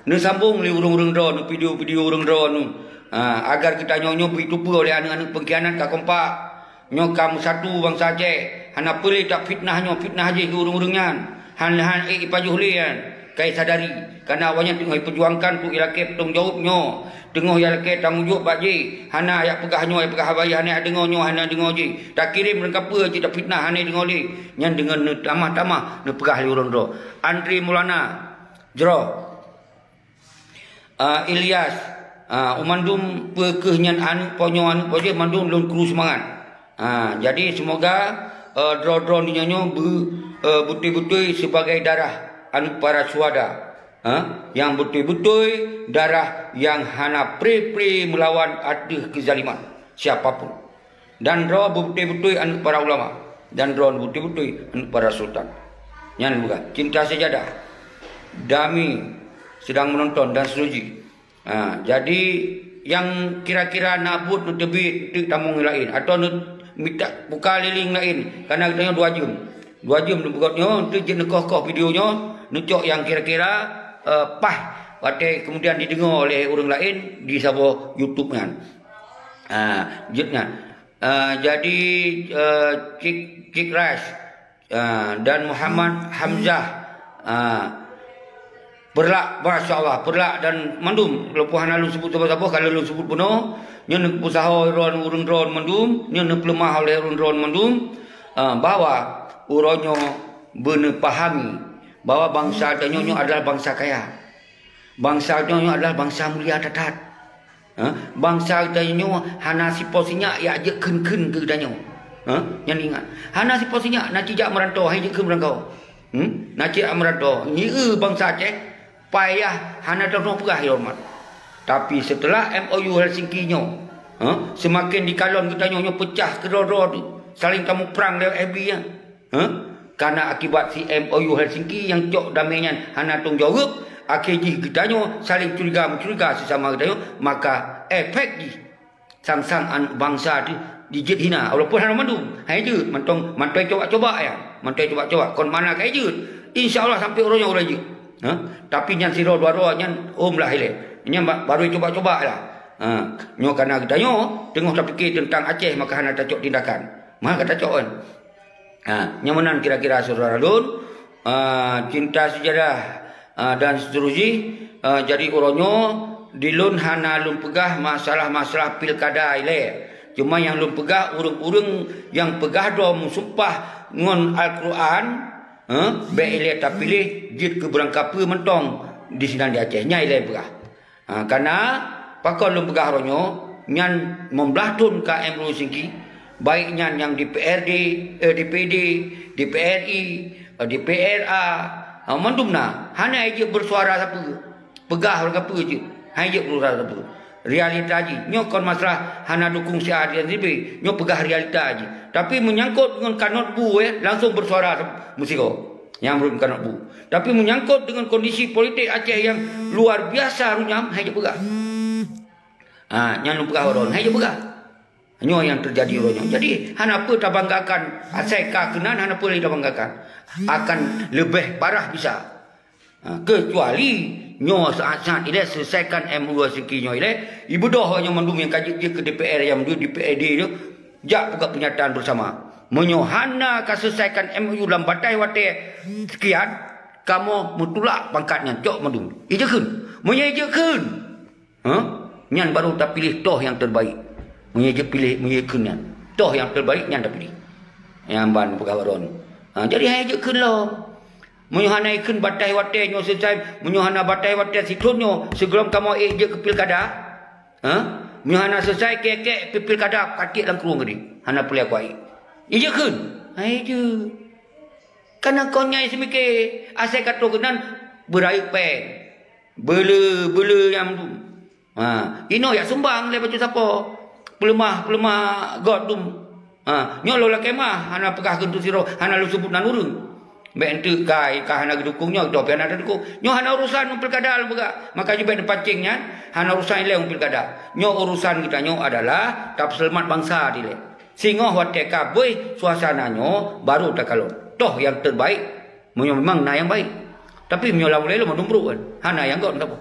Nu sambung li urung-urung drone video-video urung drone agar kita nyonyo ditupu oleh anak-anak pengkhianat ka kompak. Nyo kamu satu bangsa Aceh. Hana boleh tak fitnah je ke urung-urungnya. Han ipajuhlian. Kai sadari karena awaknya tengah perjuangkan tu ilake tanggung jawabnya tengah ilake tanggung jawab baji hana ayak pegahnya ayak pegah habaya hana dengonyo hana dengoji tak kirim mereka apa je tak fitnah hana dengoli nyan dengan tamah-tamah ne pegah li urang do Andri Maulana jero Ilyas umandum pekehnya anu ponyo anu poje mandum lun kru semangat. Jadi semoga dro-dro ni nyanyo betul-betul sebagai darah anu para suada yang betul-betul darah yang hana pre melawan adih kezaliman siapapun dan roh betul-betul anu para ulama dan roh betul-betul anu para sultan yang bukan cinta sejadah Dami sedang menonton dan seterusnya. Jadi yang kira-kira nabut nu tebit tu tamung lain atau nu minta buka liling lain karena kita 2 jam 2 jam tu bukatnya tu je nekoh-koh videonya nucok yang kira-kira pah pate kemudian didengar oleh orang lain di sabo YouTube kan. Jadi Cik Ras dan Muhammad Hamzah berlak masya-Allah berlak dan mandum kalau puhan lalu sebut apa kalau lu sebut penuh nya nak usaha orang drone mandum nya nak lemah oleh orang drone mandum bahwa uronyo benar pahami bahwa bangsa Nyonyo adalah bangsa kaya. Bangsa Nyonyo adalah bangsa mulia tatat. Bangsa Nyonyo hana siposinya ya je ken-ken ke danyo. Yang ingat. Hana siposinya nak jak merantau hai je ke merantau. Nak jak merantau. Ni bangsa Aceh payah hana tong pegah hormat. Tapi setelah MOU Helsinki nyo, semakin dikalon kita Nyonyo pecah kedua-dua tu. Saling kamu perang lewat FB ya. Karena akibat si MOU Helsinki yang cok damainya hana tong jawab akhirnya kita saling curiga sesama kita maka efek di sang-sang bangsa dijit hina walaupun hana mandu hai je mantai coba-coba ya mantai coba-coba kon mana kai je insyaallah sampai orangnya orang je tapi nyan siro dua-dua nyan lah ile nyan baru coba-coba lah nyo karena kita tengah terfikir tentang Aceh maka hana tak cok tindakan maka kata cok kan nyaman kira-kira saudara lun cinta sejarah dan seterusnya jadi orangnya dilun hana lun pegah masalah-masalah pilkada ile. Cuma yang lun pegah urung-urung yang pegah do musumpah ngon Al-Quran, be ile tak pilih jit ke berangkapa mentong di sinan di Aceh nya ile pegah. Karena pakon lun pegah ronyo nyan memblahtun KM Lu Singki baik nyan yang di PRD, DPD, DPRI, DPRA, mandumna hana aja bersuara siapa. Pegah orang apa je. Hanya bersuara siapa. Realita je. Nyo kon masalah hana dukung si Adian Zibi. Nyo pegah realita je. Tapi menyangkut dengan kanot bu langsung bersuara musiko. Yang belum kanot bu. Tapi menyangkut dengan kondisi politik Aceh yang luar biasa runyam, hanya pegah. Yang pegah orang, hanya pegah. Nyo yang terjadi orang. Jadi hana apa tak banggakan aseka kenan, hana apa lagi tak banggakan. Akan lebih parah bisa. Kecuali nyo saat-saat ini selesaikan MOU Singki nyo ile ibu doh yang mandum yang kaji dia ke DPR yang di DPRD tu jak buka pernyataan bersama menyohana ka selesaikan MOU dalam batai wate sekian kamu mutulak pangkatnya cok mandum ijekeun menyejekeun nyan baru tak pilih toh yang terbaik menyejekeun nyan toh yang terbaik nyan tak pilih yang ban pegawai jadi hajekeun loh. Menyuhanaikun batai watai nyo selesai menyuhana batai watai situnyo sebelum kamu je ke pilkada. Menyuhana selesai kek pilkada kakik lang kurung ni. Hana pulih kuai. Ije kun. Ai je. Karena kau nyai semike asai kato kenan berayu pen. Bele yang tu. Ino ya sumbang le baju siapa? Pelemah god dum. Nyolo la kemah hana pegah kentu siro hana lu sebut nan urang. Bentuk kai hana dukungnya do pian ada dukung nyo hana urusan pilkada juga maka juga pancingnya hana urusan ile pilkada nyo urusan kita nyo adalah tap selamat bangsa dile singo wate kabeh suasananyo baru tak kalau toh yang terbaik memang na yang baik tapi nyo lawu lelo menumbruk kan hana yang god apa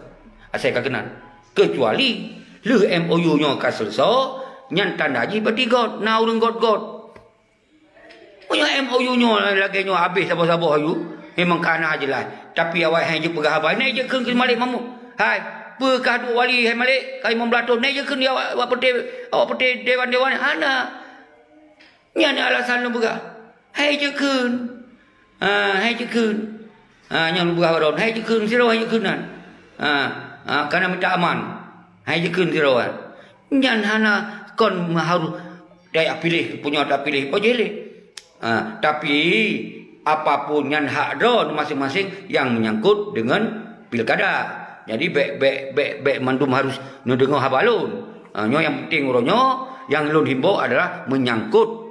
asai kakenan kecuali le MOU nyo ka selso nyan tanda ji berarti god na urang god punya MOU nyo lagi nyo habis sabo-sabo ayu memang kana aje lah tapi awak hang je pegah habai naik je keun ke Malik Mahmud hai pekah duk wali hai Malik kai memblato naik je keun awak pete dewan-dewan hana nyan alasan lu pegah hai je keun nyang pegah ron hai je keun siro hai je keunan kana minta aman hai je keun siro nyan hana kon harus daya pilih punya tak pilih pojele. Tapi apapun yang hak don masing-masing yang menyangkut dengan pilkada. Jadi bek mandum harus dengar habalun. Nyo yang penting uronyo yang lun himbau adalah menyangkut.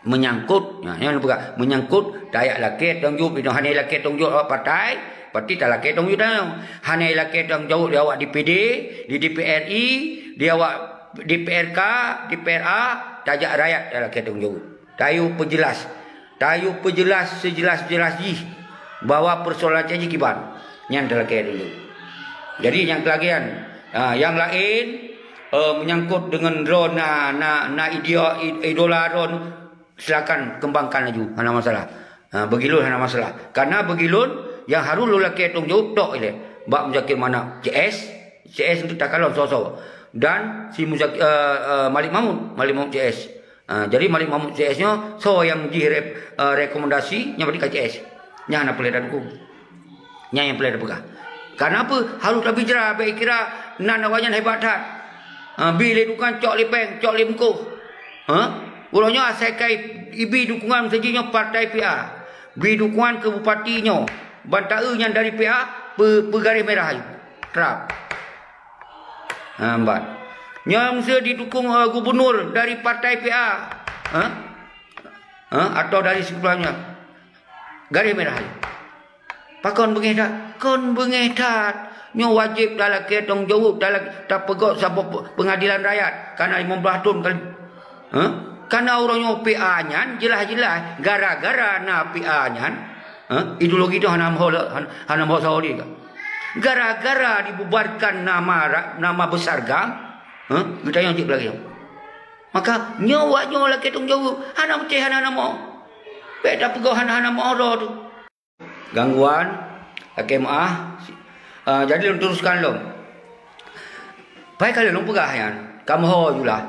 Yang buka menyangkut dayak laki tong juk ino hanai laki tong juk awak partai, parti tak laki tong juk dah. Hanai laki tong juk dia awak di PD, di DPRI, dia awak di PRK, di PRA, tajak rakyat dia laki tong juk. Tayu perjelas sejelas-jelas ji bahwa persoalan caji kiban yang terlakai dulu. Jadi yang kelagian yang lain menyangkut dengan drone idola drone silakan kembangkan laju hana masalah. Begilun hana masalah. Karena begilun yang harus lu laki tong jauh tok ile. Bak Muzakir mana CS untuk tak kalon so dan si Muzakir Malik Mahmud CS. Jadi Malik Mahmud CS nya so yang di rekomendasi nya berarti KCS nya nak pelai dukung nya yang pelai pegah karena apa harus lebih jerah baik kira nan awanyan hebat hat bila dukungan cok lipeng cok limkuh ulangnya asai kai ibi dukungan sejinya partai PA bi dukungan ke bupatinya bantai yang dari PA pegaris merah terap hambat yang saya didukung gubernur dari partai PA atau dari sebelahnya garis merah pakon bengedat kon bengedat nyo wajib dalam ketong jauh dalam tak pegok sabab pengadilan rakyat karena 15 tahun kali karena orangnya PA nyan jelas-jelas gara-gara na PA nyan ideologi itu hana mau Saudi gara-gara dibubarkan nama besar gang kita yang cik lagi. Maka nyawa lagi tung jauh. Hana mesti hana mau. Beda pegau hana mau tu. Gangguan. KMA. Jadi teruskan lo. Baik kali long pegah ya. Kamu ho julah.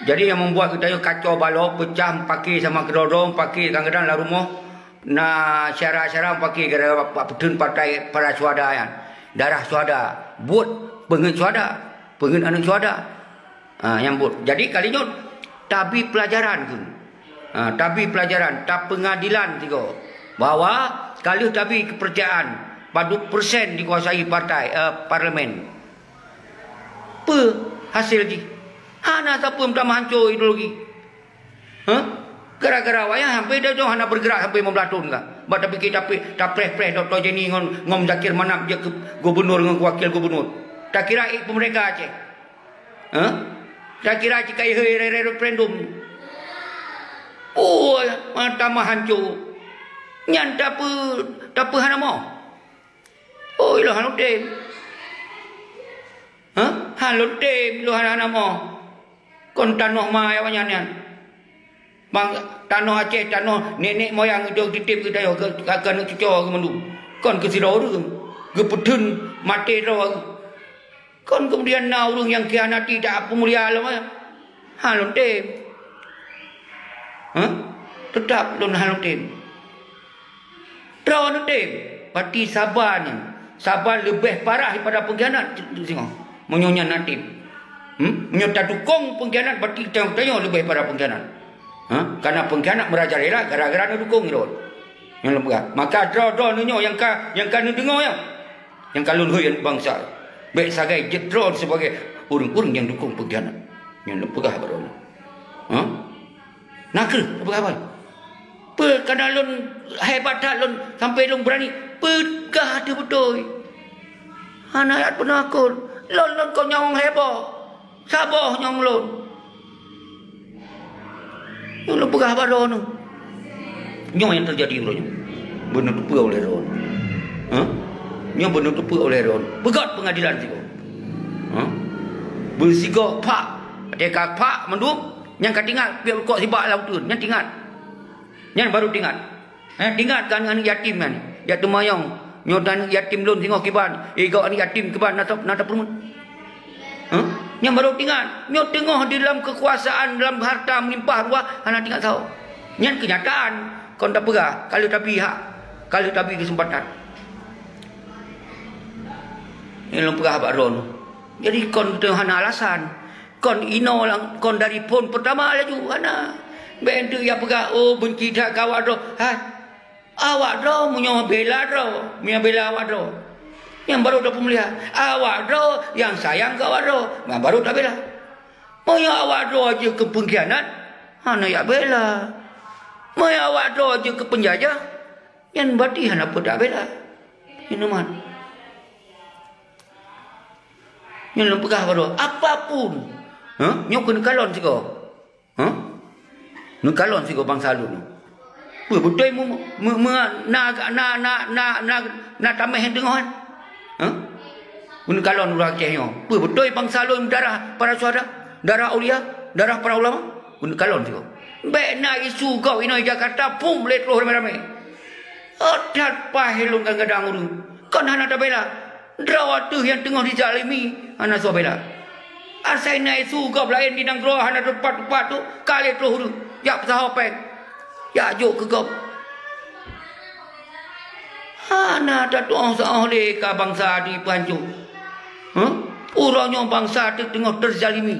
Jadi yang membuat kita kacau balau, pecah, pakai sama kedorong, pakai kadang-kadang lah rumah. Nah, syarah-syarah pakai gara-gara petun partai para suada ya. Darah suada, buat pengen suada, pengen anak suada. Yang buat. Jadi kalinya tabi pelajaran tu. Tabi pelajaran, tak pengadilan tiga. Bahwa kalau tabi kepercayaan pada persen dikuasai partai parlimen. Apa hasil ji? Hana siapa yang tak hancur ideologi? Gara-gara wayang sampai dah jauh hana bergerak sampai membelatun kah? Tapi kita tak preh-preh Dr. Jenny ngom Zakir Manap je ke gubernur dengan wakil gubernur. Tak kira pemerintah Aceh. Tak kira jika referendum. Oh, mata mah hancur. Nyan tak apa hana mau. Oh, ilah hanu dem. Hanu dem ilah hana mau. Kon tanah mah ya wanyan. Bang tanah Aceh, tanah nenek moyang itu titip kita yo ke akan cucu ke mandu. Kon ke sirau tu ke pedun mati ro. Kon kemudian na urang yang khianati tak apa mulia lah mah. Halon tem. Tetap lon halon tem. Ro tem. Parti Sabah ni. Sabah lebih parah daripada pengkhianat tengok. Menyonya natif. Menyota dukung pengkhianat parti tengok lebih parah pengkhianat. Karena pengkhianat merajalela gara-gara nak dukung dia. Yang lembaga. Maka draw nunyo yang kan dengar ya. Yang kalun hoyan bangsa. Baik sagai jedraw sebagai orang-orang yang dukung pengkhianat. Yang lembaga baru. Nakal lembaga apa? Kerana lun hebat tak lun sampai lun berani pegah dia betul. Anak penakut. Lun kau nyawang hebat. Sabar nyawang lun. Yang lu pegah baru tu. Nyo yang terjadi bro. Benar lupa oleh Ron. Nyo benar lupa oleh Ron. Pegat pengadilan sigo. Bersigo pak. Dekat pak menduk. Yang katingat biar kok sibak laut tu. Yang tingat. Yang baru tingat. Tingat kan anak yatim kan. Yatim mayang. Nyo dan yatim lun tengok kiban. Ego anak yatim kiban nata permun. Yang baru tinggal, nyo tengok di dalam kekuasaan, dalam harta melimpah ruah, anak tinggal tahu. Yang kenyataan, kau tak pegah, kalau tapi hak, kalau tapi kesempatan. Ini belum pegah abak ron. Jadi kau tu hana alasan, kau ino lang, kau dari pun pertama laju hana. Bentuk yang pegah, oh benci tak kawat ro, awak ro, munyo bela ro, munyo bela awak ro. Yang baru dah pemulihan. Awak ro yang sayang ke awak ro. Yang baru tak bela. Moya awak ro aja ke pengkhianat. Hana ya bela. Moya awak ro aja ke penjajah. Yang berarti hana pun tak bela. Ini man. Yang lempegah baru. Apapun. Nyok kena kalon siko. Nak kalon siko bangsa lu. Betul na tamah dengohan. Guna kalon orang Aceh nyo. Betul bangsa lu darah para saudara, darah aulia, darah para ulama. Guna kalon tu. Baik nak isu kau ino Jakarta pum let roh ramai-ramai. Odat pahilung kadang-kadang urang. Kon hana tak bela. Drawat tu yang tengah dizalimi hana so bela. Asai nak isu kau lain di nang roh hana tepat-tepat tu kali roh urang. Ya pesahopeng. Ya juk ke kau. Hana tak tuang seoleh ke bangsa di Pancung. Urangnya bangsa tengah terzalimi.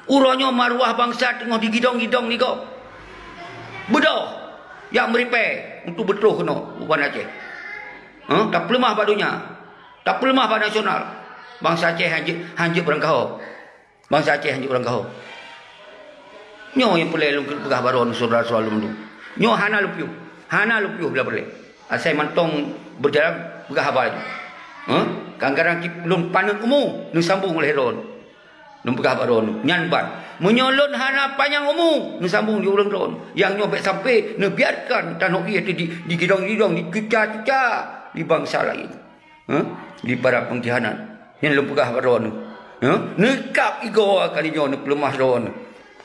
Urangnya maruah bangsa tengah digidong-gidong ni kau. Bedah yang meripai untuk betul kena uban Aceh. Tak pelemah badunya. Tak pelemah pada nasional. Bangsa Aceh hanjir berangkau. Bangsa Aceh hanjir berangkau. Nyo yang pelai lungkul pegah baron saudara-saudara lu. Nyo hana lupiu. Hana lupiu bila boleh. Asai mantong berjalan pegah abal. Kadang-kadang belum panen umum nu sambung oleh ron. Nu pegah baron nyan ban. Menyolon hana panjang umum nu sambung di ulang ron. Yang nyobek sampai nu biarkan tanah ia di gidong-gidong di kica-kica di bangsa lain. Di para pengkhianat. Yang lu pegah baron. Nekap igo kali nyo nu pelemah ron.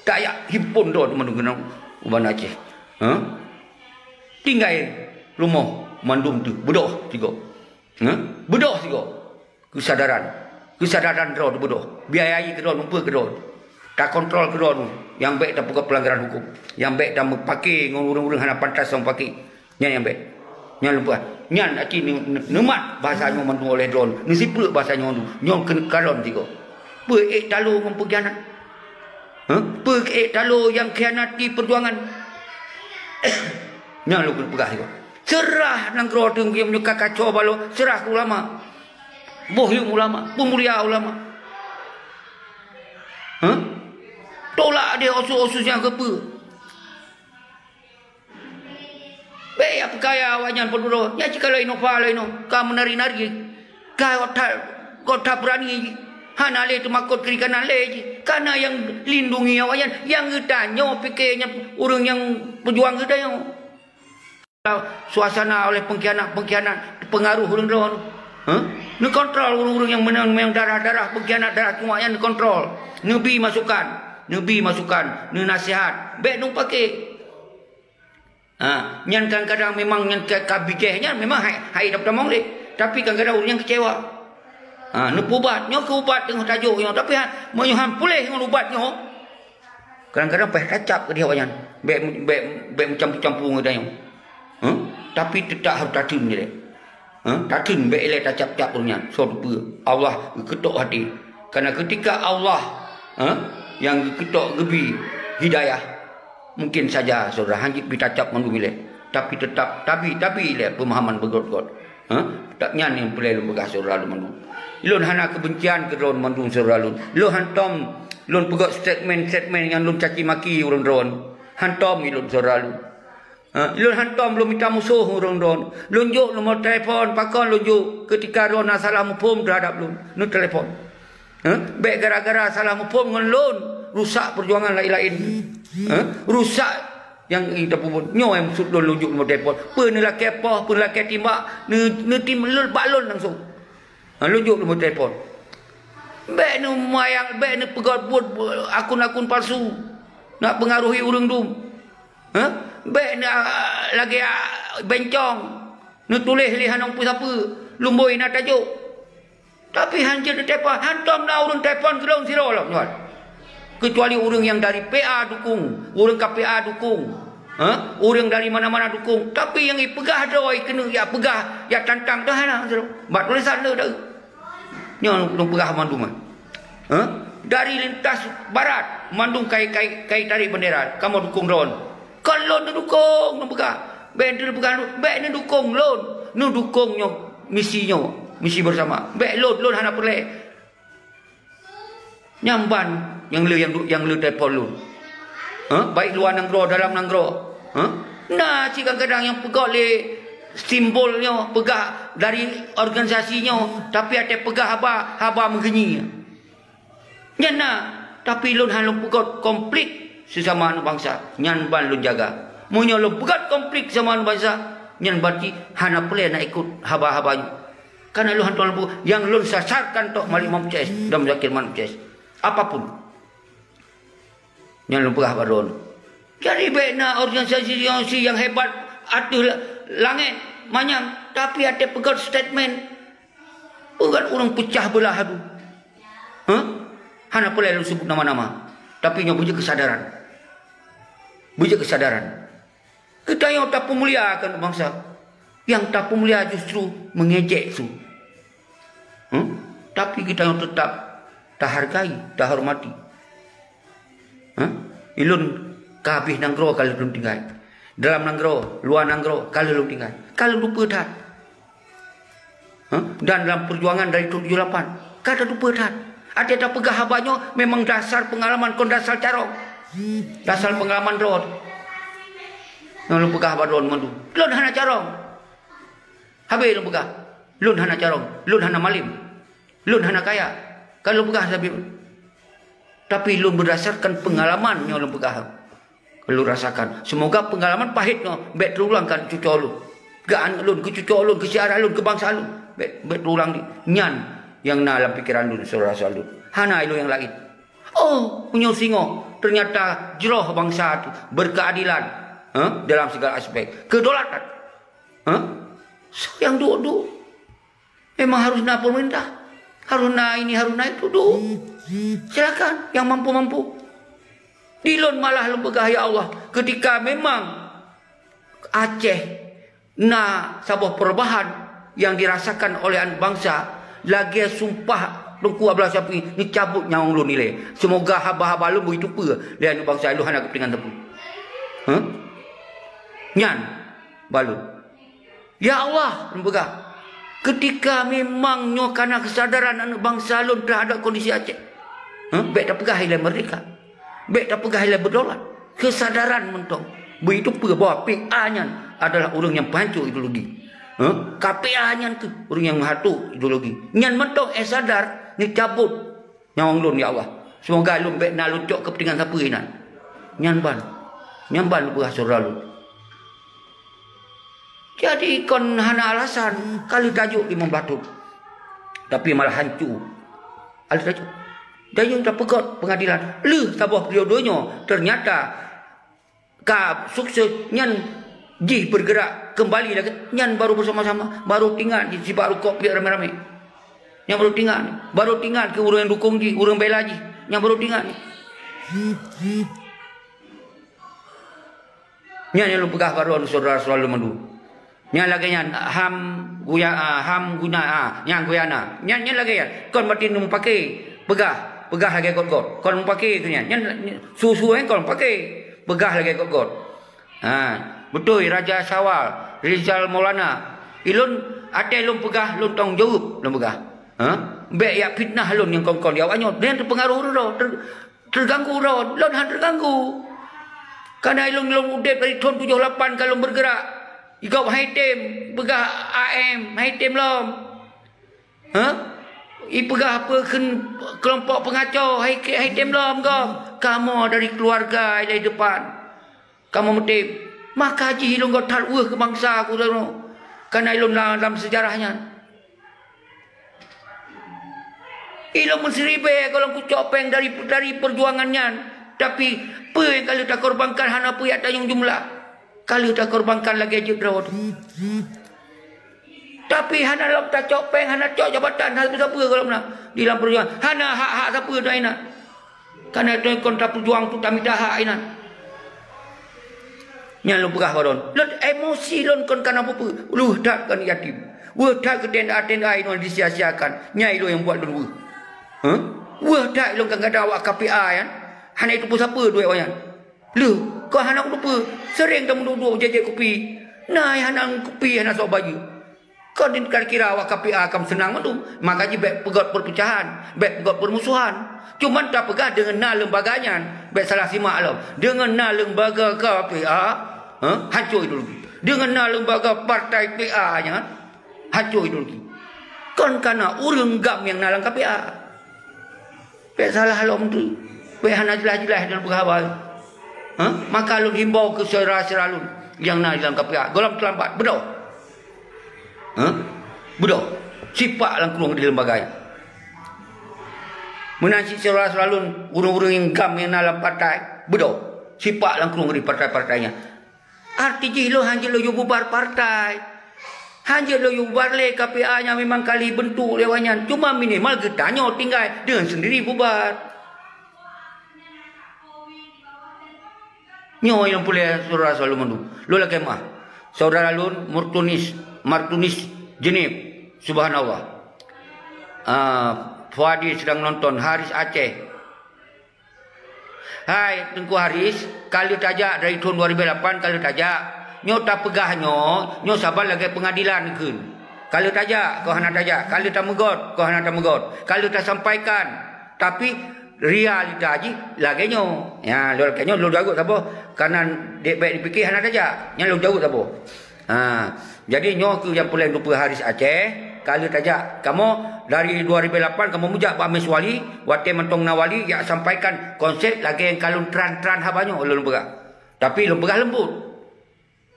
Dayak himpun ron menunggu uban Aceh. Tinggal rumah mandum tu bedoh tiga. Bedoh tiga. Kesadaran Kesadaran drone bodoh. Biayai ke drone, lupa ke drone. Tak kontrol ke drone. Yang baik tak buka pelanggaran hukum. Yang baik tak pakai ngurung-urung hana pantas yang pakai. Yang baik. Yang lupa. Yang nanti nemat bahasanya mantu oleh drone. Ni sipul bahasanya mantu. Yang kena kalon tiga. Pe talo mempengkhianat. Pe talo yang khianati perjuangan. Yang lu kena pegah tiga. Serah nang gro tu yang menyuka kacau balo. Serah ke ulama. Bohyung ulama. Pemulia ulama. Tolak dia osus-osus yang kepa. Baik apa kaya awaknya penduduk. Ya jika lain apa lain. Kau menari-nari. Kau tak berani. Hana le tu makut kiri kanan le. Karena yang lindungi awaknya. Yang tanya fikirnya orang yang berjuang kita yang. Suasana oleh pengkhianat pengaruh orang-orang. Ni kontrol orang-orang yang menang darah-darah pengkhianat darah semuanya ni kontrol. Nabi masukkan. Nabi masukkan, ni nasihat. Baik dong pakai. Yang kadang-kadang memang yang kabigehnya memang hai dapat mong le. Tapi kadang-kadang orang yang kecewa. Ni ubat, nyo ke ubat tengah tajuk nyo tapi menyuhan pulih dengan ubatnya. Kadang-kadang peh kacap ke dia wayan. Baik campur-campur dengan dia. Tapi tidak harus tatun dia. Tatun baik le tacap-cap orangnya. So Allah ketuk hati. Karena ketika Allah yang ketok gebi hidayah mungkin saja saudara hanjit bitacap mandumile tapi tetap tapi le pemahaman begot-got tak nyan yang perlu begas saudara lu mandu lun hana kebencian ke ron mandu saudara lu hantom lun pegot statement yang lun caci maki urang ron hantom lun saudara lu lun hantom lu minta musuh urang ron lun juk nomor telefon pakon lun juk ketika ron salah mupum terhadap lun nu telefon. Baik gara-gara salah mupum dengan lon rusak perjuangan lain-lain. Rusak yang kita pun nyo yang maksud lon lunjuk nomor telefon. Pe ni lah kepoh, pe lah ketimbak, ni tim lon baklon langsung. Lunjuk nomor telefon. Baik ni mayang, baik ni pegat buat akun-akun palsu nak pengaruhi orang tu. Baik ni lagi bencong. Ni tulis lihat orang siapa, lumboi nak tajuk. Tapi hancur di telepon, hantam dah orang telepon gelong siro lah tuan. Kecuali orang yang dari PA dukung, orang KPA dukung, orang dari mana-mana dukung. Tapi yang pegah doi kena ya pegah, ya tantang dah lah siro. Bat tulisan dah. Nyo dong pegah mandung. Dari lintas barat, mandung kai tarik bendera, kamu dukung ron. Kalau tu dukung, dong pegah. Bendera pegah, baik ni dukung lon, nu dukung nyo misinya. Misi bersama. Baik lon hana perle. Nyamban yang lu telefon lu. Baik luar nanggro dalam nanggro. Nah, kadang-kadang yang pegak le simbolnya, pegak dari organisasinya, tapi ada pegak haba mengenyi. Nyana, tapi lun hana pegak konflik sesama anak bangsa. Nyan ban lun jaga. Munyo lu pegak konflik sama anak bangsa, nyan berarti hana perle nak ikut haba-habanya. Karena lu hantar yang lu sasarkan tok Malik Mamces dan Zakir Mamces apapun yang lu pegah baron. Jadi baiknya organisasi yang hebat atuh langit manyang tapi ada pegat statement pegat orang pecah belah adu. Hana boleh lu sebut nama-nama tapi nya punya kesadaran. Punya kesadaran. Kita yang tak pemuliakan bangsa. Yang tak pemulia justru mengejek su. Tapi kita yang tetap tak hargai, tak hormati. Ilun kabih nanggro kalau belum tinggal. Dalam nanggro, luar nanggro kalau belum tinggal. Kalau lupa dah. Dan dalam perjuangan dari 78, kada lupa dah. Ada tak pegah habanya memang dasar pengalaman kon dasar carok. Dasar pengalaman road. Yang lu pegah baron mandu. Lun hana carong. Habis lu pegah. Lun hana carong, lun hana malim. Lun hana kaya. Kalau pegah tapi lun berdasarkan pengalaman yang lu pegah. Lu rasakan. Semoga pengalaman pahitnya bet terulangkan cucu lu. Gaan lun ke cucu lun, ke siara lun, ke bangsa lun. Bet terulang di nyan yang dalam pikiran lun saudara lun. Hana lu yang lain. Oh, punya singo. Ternyata jeroh bangsa itu berkeadilan dalam segala aspek. Kedaulatan. So, yang duk-duk memang harus nak pemerintah. Haruna ini, Haruna itu, duduk. Silakan yang mampu-mampu. Dilon malah lembegah ya Allah. Ketika memang Aceh sebuah perubahan yang dirasakan oleh anak bangsa, lagi sumpah lengku ablah sapi ni cabut nyawang lu nilai. Semoga haba-haba lu begitu pe dia anak bangsa lu hendak kepentingan tepu. Nyan balu. Ya Allah lembegah. Ketika memang nyo karena kesadaran anak bangsa lu terhadap kondisi Aceh. Baik tak pegah hilang merdeka. Baik tak pegah hilang berdaulat. Kesadaran mentong. Begitu pula bahwa PA-nya adalah orang yang pancuk ideologi. KPA-nya tu orang yang menghatu ideologi. Nyan mentong sadar ni cabut nyawang lun ya Allah. Semoga lun baik nak lucuk kepentingan siapa ini. Nyan ban lu saudara lu. Jadi kon hana alasan kali tajuk di Membatuk. Tapi malah hancur. Alih tajuk. Dayung tak pegot pengadilan. Sabah periodenya ternyata sukses nyan bergerak kembali lagi. Nyan baru bersama-sama, baru tinggal di baru kok biar rame-rame. Yang baru tinggal ke orang yang dukung ji, orang bela ji. Yang baru tinggal ni. Nyan yang lu pegah baru saudara selalu mendu. Nyan lagi nyan ham guna nyan guyana. Nyan lagi ya. Kon mati num pakai pegah lagi kot-kot. Kon pakai tu nyan. Susu kon pakai. Pegah lagi kot-kot. Betul Raja Sawal, Rizal Maulana. Ilun ate lun pegah lun tanggung jawab lun pegah. Baik ya fitnah lun yang kon-kon dia awaknya. Dia terpengaruh dah. Terganggu dah. Lun han terganggu. Karena ilun udep dari tahun 78 kalau bergerak. Igau haitem pegah AM, haitem lom. Pegah apa kelompok pengacau haitem lom gom. Kamu dari keluarga dari depan. Kamu mesti maka haji ilung kau talwah ke bangsa aku tu. Karena ilung dalam sejarahnya. Ilung menseribe kalau ku copeng dari perjuangannya. Tapi apa yang kalau tak korbankan hana apa yang tayung jumlah. Kalau tak korbankan lagi aja drawat. Tapi hana lom tak copeng, hana cok jabatan, hana siapa kalau nak di dalam perjuangan. Hana hak siapa dah ina. Karena itu kontra perjuang tu tak minta hak ina. Nya lu pegah baron. Lu emosi lon kon kana apa? Lu dak kan yatim. Wah dak tenda-tenda ino disia-siakan. Nya lu yang buat dulu. Wah dak lu kan ada awak KPA ya. Hana itu pun siapa duit orang. Lu kau hana lupa sering kamu duduk jajak kopi. Nah hana kopi hana sok baju. Kau kira awak KPA kamu senang tu. Makanya baik pegot perpecahan, baik pegot permusuhan. Cuma tak pegah dengan lembaganya. Baik salah simak lah. Dengan lembaga KPA, hancur ideologi. Dengan lembaga partai PA-nya, hancur ideologi. Kan karena orang gam yang nalang KPA. Baik salah lah menteri. Baik hana jelas-jelas dalam pegawai. Maka lu himbau ke saudara-saudara lu yang nak dalam KPA. Golong terlambat, betul. Betul. Sipak lang kurung di lembaga. Menansi saudara-saudara lu urung-urung yang gam yang dalam partai, betul. Sipak lang kurung di partai-partainya. Arti lo hanya lo bubar partai. Hanya lo bubar le KPA-nya memang kali bentuk lewanya. Cuma minimal getanya tinggal dengan sendiri bubar. Nyo yang boleh saudara selalu mendu. Lo lagi mah. Saudara lun Martunis Jenib. Subhanallah. Fuadi sedang nonton Haris Aceh. Hai Tengku Haris, kali tajak dari tahun 2008 kali tajak. Nyo tak pegah nyo sabar lagi pengadilan kun. Kali tajak kau hana tajak, kali tak megot kau hana tak megot. Kali tak sampaikan. Tapi realita aji lagi nyo. Ya, lo lagi nyo lo jago sabo. Kanan dek baik dipikir hana tajak. Nya lo jago sabo. Jadi nyo ke yang paling lupa Haris Aceh. Kali tajak kamu dari 2008 kamu mujak Pak Meswali wate mentong nawali ya sampaikan konsep lagi yang kalun tran habanyo ulun begak. Tapi ulun begak lembut.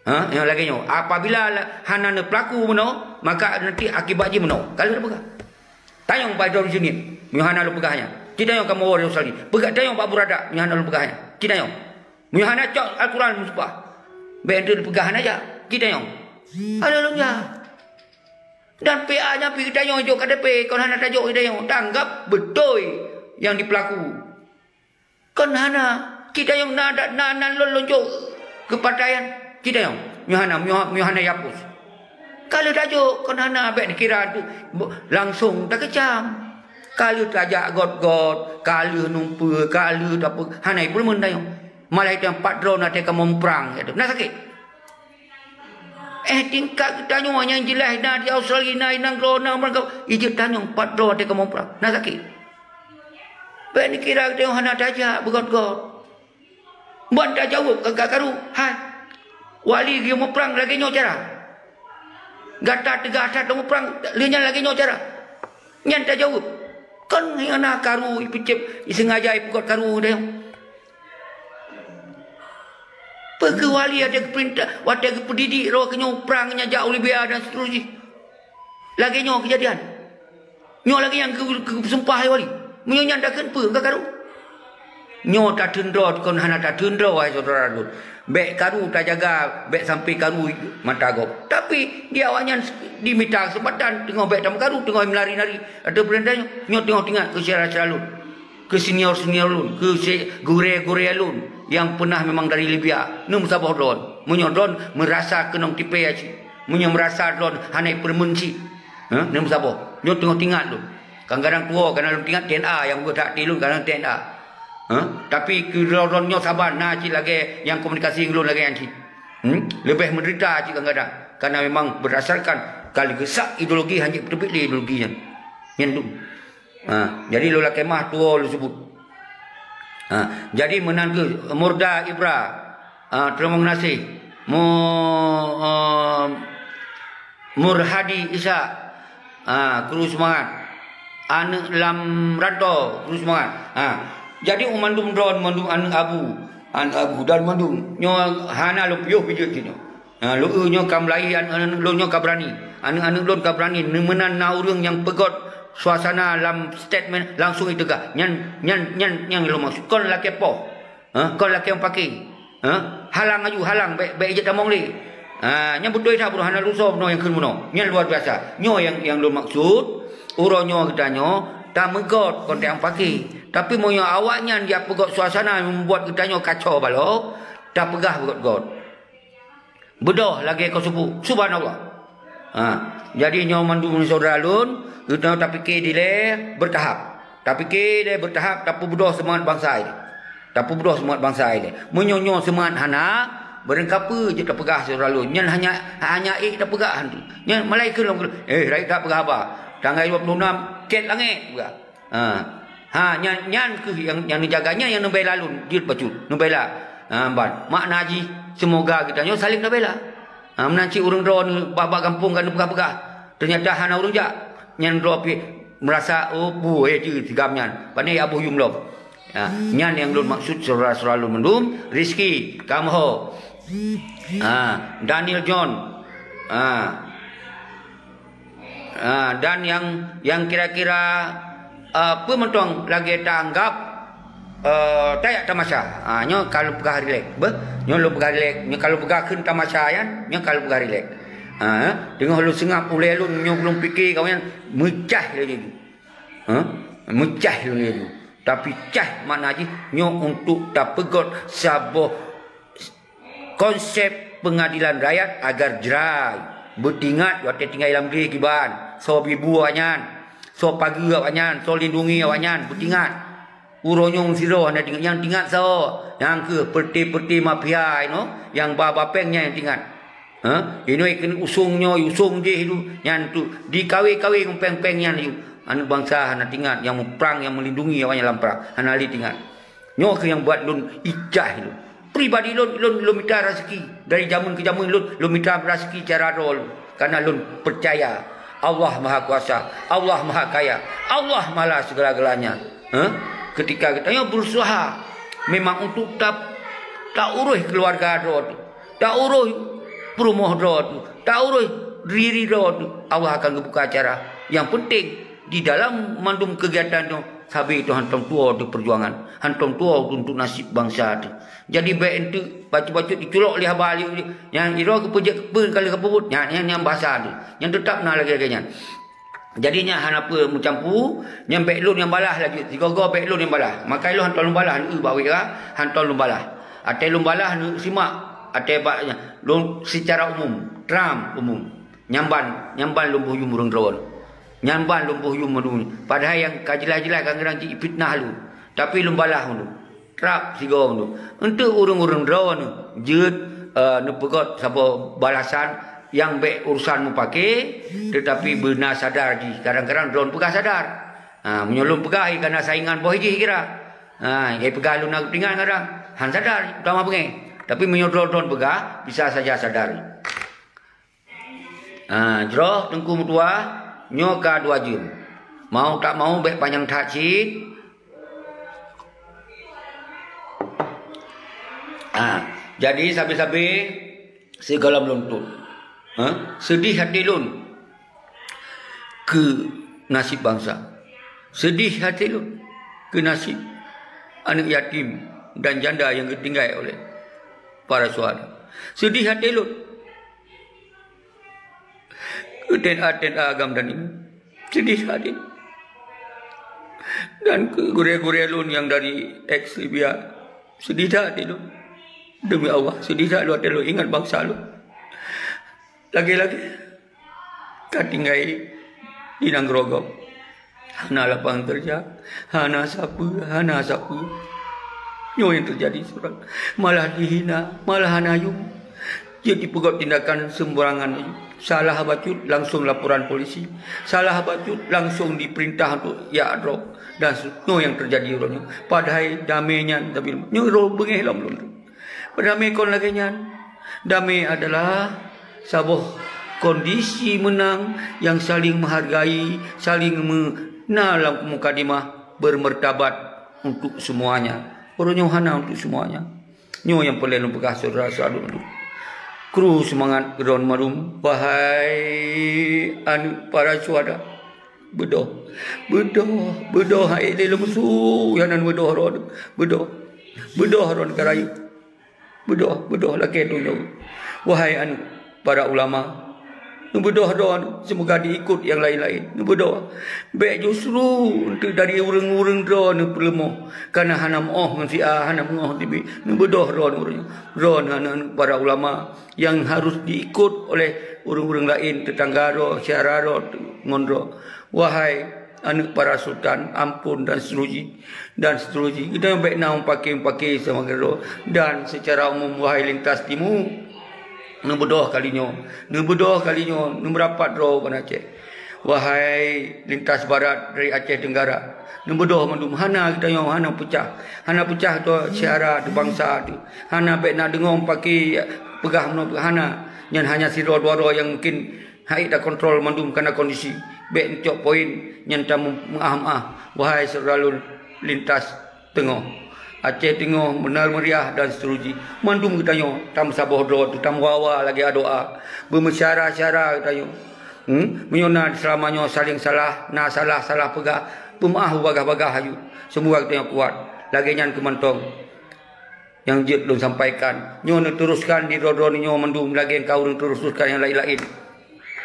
Yang lagi nyo apabila hana ne pelaku meno maka nanti akibatnya meno. Kalau begak. Tayong pada di sini Muhana lu pegahnya. Tidak yang kamu orang Australia. Pegak tayong Pak Burada Muhana lu pegahnya. Tidak yang. Muhana cok Al-Quran musbah. Bentuk pegahan aja. Tidak yang. Ada lu ya. Dan PA-nya pergi tanya hijau KDP. Kon hana tajuk hidayah. Tanggap betul yang dipelaku. Kon hana. Kita yang nak lonjok ke partaian. Kita yang. Myuhana yapus. Kalau tajuk kon hana abek dikira tu. Langsung tak kecam. Kalau tajak got-got. Kalau numpa. Kalau tak apa. Hana pun mendayang. Malah itu yang patron nanti akan memperang. Nak sakit. Tingkat tanya yang jelas dah di Australia nang corona mereka ijit tanya 4 dolar dia kamu perang nak sakit baik ni kira dia hana tajak begot-got buat tak jawab kagak karu hai wali dia mau perang lagi nyo cara gata tegah tak mau perang linya lagi nyo cara nyan tak jawab kan yang nak karu ipicip sengaja begot karu dia pergi wali ada perintah, ada pendidik roh kenyo perangnya jauh lebih dan seterusnya. Lagi nyo kejadian. Nyo lagi yang ke sumpah wali. Menyo nyandakan apa enggak karu. Nyo tak tendro kon hana tak tendro wahai saudara dun. Bek karu tak jaga, bek sampai karu mata gop. Tapi dia awaknya diminta kesempatan tengok bek tam karu, tengok melari-lari. Ada perintahnya, nyo tengok ke syarah-syarah lun. Ke senior-senior lun, ke gure-gure lun yang pernah memang dari Libya. Ni musabah drone. Munyo drone merasa kenong tipe aja. Munyo merasa drone hanai permenci. Ni musabah. Nyo tengok tingkat lun. Kadang-kadang tua, kadang-kadang tingkat TNA yang bertak di lun, kadang TNA. Tapi drone nyo sabar nah cik lagi yang komunikasi lun lagi yang cik. Lebih menderita cik kadang-kadang. Karena memang berdasarkan kali gesak ideologi hanya terbit ideologinya. Yang lun. Jadi lola kemah tua lu sebut. Jadi menang ke Murda Ibra. Terima kasih. Murhadi Isa. Kru semangat. Anak Lam Ranto kru semangat. Jadi mandum drone mandum anak abu. Anak abu dan mandum nyo hana lu piuh pijut sini. Lu nyo kamlai anak lu nyo kabrani. Anak-anak lu kabrani nemenan naurung yang pegot suasana dalam statement langsung itu gak yang lu maksud kon laki po kon laki yang pakai halang aju halang baik je tamong li nya betul dah buruhana lusob no yang kun no nya luar biasa nyo yang lu maksud uronyo ketanyo tak megot kon yang pakai tapi moyo awaknya dia pegot suasana membuat ketanyo kacau balo tak pegah begot-got bedoh lagi kau subuh subhanallah jadi nyo mandu saudara lun kita tak fikir dia bertahap. Tak fikir dia bertahap. Tak berdoa semangat bangsa ini. Tak berdoa semangat bangsa ini. Menyonyo semangat hana. Berengkapa je tak pegah selalu. Nyan hanya tak pegah. Nyan malaikat lah. Rakyat tak pegah apa. Tanggal 26. Ket langit. Nyan ke yang dijaganya yang nembela lalu. Dia bacu. Nembela. Makna haji. Semoga kita nyo saling nembela. Menanci urang drone. Babak kampung kan pegah-pegah. Ternyata hana urang jak. Nyan ropi merasa je tigamnya. Pandai abu yumlom. Nyan yang lun maksud surah lun mendum. Rizki Kamho. Daniel John. Dan yang kira-kira apa mentong lagi tanggap tayak tamasya. Nyo kalau pegah relax. Nyo lu pegah relax. Nyo kalau pegah keun tamasya yan. Nyo kalau pegah relax. Tengok lu sengap oleh lu nyo belum fikir kawan mecah lagi tu. Mecah lagi tu. Tapi cah makna aja nyo untuk tak pegot saboh konsep pengadilan rakyat agar jerai bertingat waktu tinggal dalam diri kiban so bibu awanyan so pagi awanyan so lindungi awanyan bertingat uronyong siro anda tinggal yang tingat so yang ke perti mafia yang bapengnya yang tingat ini kena usungnya usung je itu yang tu dikawi-kawi peng-pengnya tu anak bangsa anak tingat yang perang yang melindungi awaknya dalam perang anak ali tingat nyo ke yang buat lun ijah itu pribadi lun minta rezeki dari zaman ke zaman lun minta rezeki cara rol karena lun percaya Allah Maha Kuasa Allah Maha Kaya Allah Maha segala-galanya ketika kita berusaha memang untuk tak urus keluarga rod tak urus perumahan rod tak urus diri rod Allah akan membuka acara yang penting di dalam mandum kegiatan tu sabi itu hantong tua untuk perjuangan, hantong tua untuk nasib bangsa tu. Jadi baik itu baca-baca diculok lihat balik yang iro kepejak kepen kali keput yang bahasa tu. Yang tetap nak lagi agaknya. Jadinya hanapa mencampur yang baik lun yang balah lagi. Tiga-tiga baik lun yang balah. Maka lu hantong lun balah ni bawi ka hantong lun balah. Atai lun balah ni simak atai baknya lun secara umum, Trump umum. Nyamban lumbuh yum urang dron. Nyamban lumbuh yum urang. Padahal yang kajelas-jelas kan gerang cik fitnah lu. Tapi lun balah tu. Trap sigong tu. Untuk urang-urang dron jeut nepegot sapa balasan yang baik urusan mu pakai tetapi benar sadar ji. Kadang-kadang drone pegah sadar. Menyolong pegah kerana saingan boh ji kira. Ai pegah lu nak tinggal kadang. Han sadar utama pengen. Tapi menyolong drone pegah bisa saja sadar. Jroh tengku mutua nyoka 2 jam. Mau tak mau baik panjang takcik. Jadi sabi-sabi segala meluntut. Sedih hati lun ke nasib bangsa. Sedih hati lun ke nasib anak yatim dan janda yang ditinggal oleh para suara. Sedih hati lun ke TNA agam dan ini. Sedih hati. Dan ke gurih-gurih lun yang dari ex-Libya. Sedih hati lun. Demi Allah, sedih tak lu hati lu ingat bangsa lu. Lagi-lagi katinggai di Nangrogok. Hana lapang kerja, hana sapu. Nyo yang terjadi seorang malah dihina, malah hanayum. Jadi pegot tindakan sembarangan. Salah bacut langsung laporan polisi. Salah bacut langsung diperintah untuk drop. Dan nyo yang terjadi orangnya. Padahal damainya tapi nyo ro bengeh lam belum. Damai kon lagi nyan. Damai adalah sebuah kondisi menang yang saling menghargai, saling menalam mukadimah bermertabat untuk semuanya. Orangnya hana untuk semuanya. Nyo yang perlu lumpukah saudara-saudara dulu. Kru semangat geron marum. Wahai para suada. Bedoh hai dalam musuh yang nan bedoh ron. Bedoh ron karayu. Bedoh laki tu. Wahai para ulama, bedoh doa semoga diikut yang lain-lain. Bedoh. Baik justru untuk dari urang-urang doa ni perlemah. Karena hanam si hanam tibi. Bedoh ron para ulama yang harus diikut oleh urang-urang lain tetangga syara ngondro. Wahai anak para sultan, ampun dan seterusnya. Kita yang baik nak pakai sama gero. Dan secara umum wahai lintas timur, berdoa kalinya, merapat roh pada Aceh. Wahai lintas barat dari Aceh Tenggara, berdoa mandum hana kita yang hana pecah tu syara tu bangsa tu. Hana baik nak dengar pakai pegah hana. Yang hanya si roh yang mungkin hai dah kontrol mandum kerana kondisi. Baik untuk poin yang tak wahai saudara lintas tengah Aceh tengah benar meriah dan seterusnya. Mandum kita yo tam saboh doa tu tam wawa lagi doa bermesyara-syara kita yo. Menyona selamanya saling salah pegah pemaah bagah-bagah ayu. Semua kita yang kuat. Lagi nyan kemantong yang jet belum sampaikan. Nyo teruskan di rodon nyo mandum lagi yang kau teruskan yang lain-lain.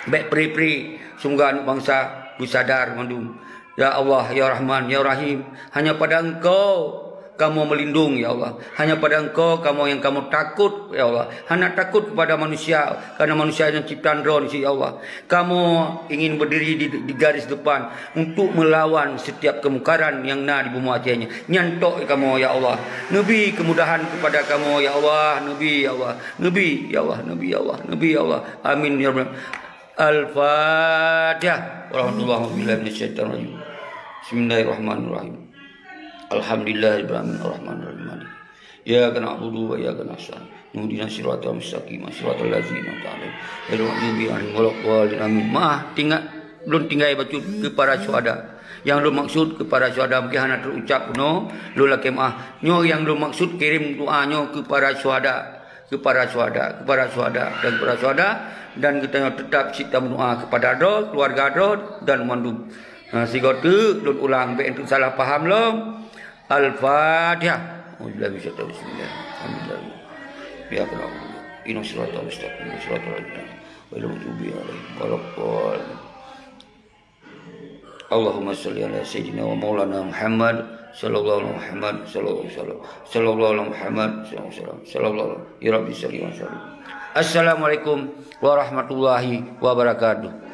Baik peri-peri semoga anak bangsa bersadar mandum. Ya Allah, ya Rahman, ya Rahim, hanya pada Engkau kamu melindung ya Allah. Hanya pada Engkau kamu takut ya Allah. Hanya takut kepada manusia karena manusia yang ciptaan drone ya Allah. Kamu ingin berdiri di garis depan untuk melawan setiap kemungkaran yang di bumi Acehnya. Nyantok kamu ya Allah. Nabi kemudahan kepada kamu ya Allah. Nabi ya Allah. Nabi ya Allah. Nabi ya Allah. Nabi ya Allah. Amin ya Rabbal Al-Fatihah. Warahmatullahi wabarakatuh. Bismillahirrahmanirrahim. Alhamdulillahirabbil alamin. Ya kana na'budu wa ya kana nasta'in. Ihdinas siratal mustaqim, siratal ladzina an'amta 'alaihim, ghairil maghdubi 'alaihim waladdallin. Amin. Belum tinggal baca ke para syuhada. Yang lu maksud ke para syuhada mungkin hanya terucap no, lu laki nyo yang lu maksud kirim doanya ke para syuhada. Kepada syuhada dan kita tetap cita doa kepada keluarga dan mandum Sigo tu dut ulang be entu salah paham lom. Al-Fatihah. Bismillah. Alhamdulillah. Ya Allah. Inna siratal mustaqim. Siratal ladzina wal maghdubi alaihim waladdallin. Allahumma shalli ala sayyidina wa maulana Muhammad sallallahu alaihi Muhammad sallallahu alaihi Muhammad sallallahu ya Rabbi salli wa sallim. Assalamualaikum warahmatullahi wabarakatuh.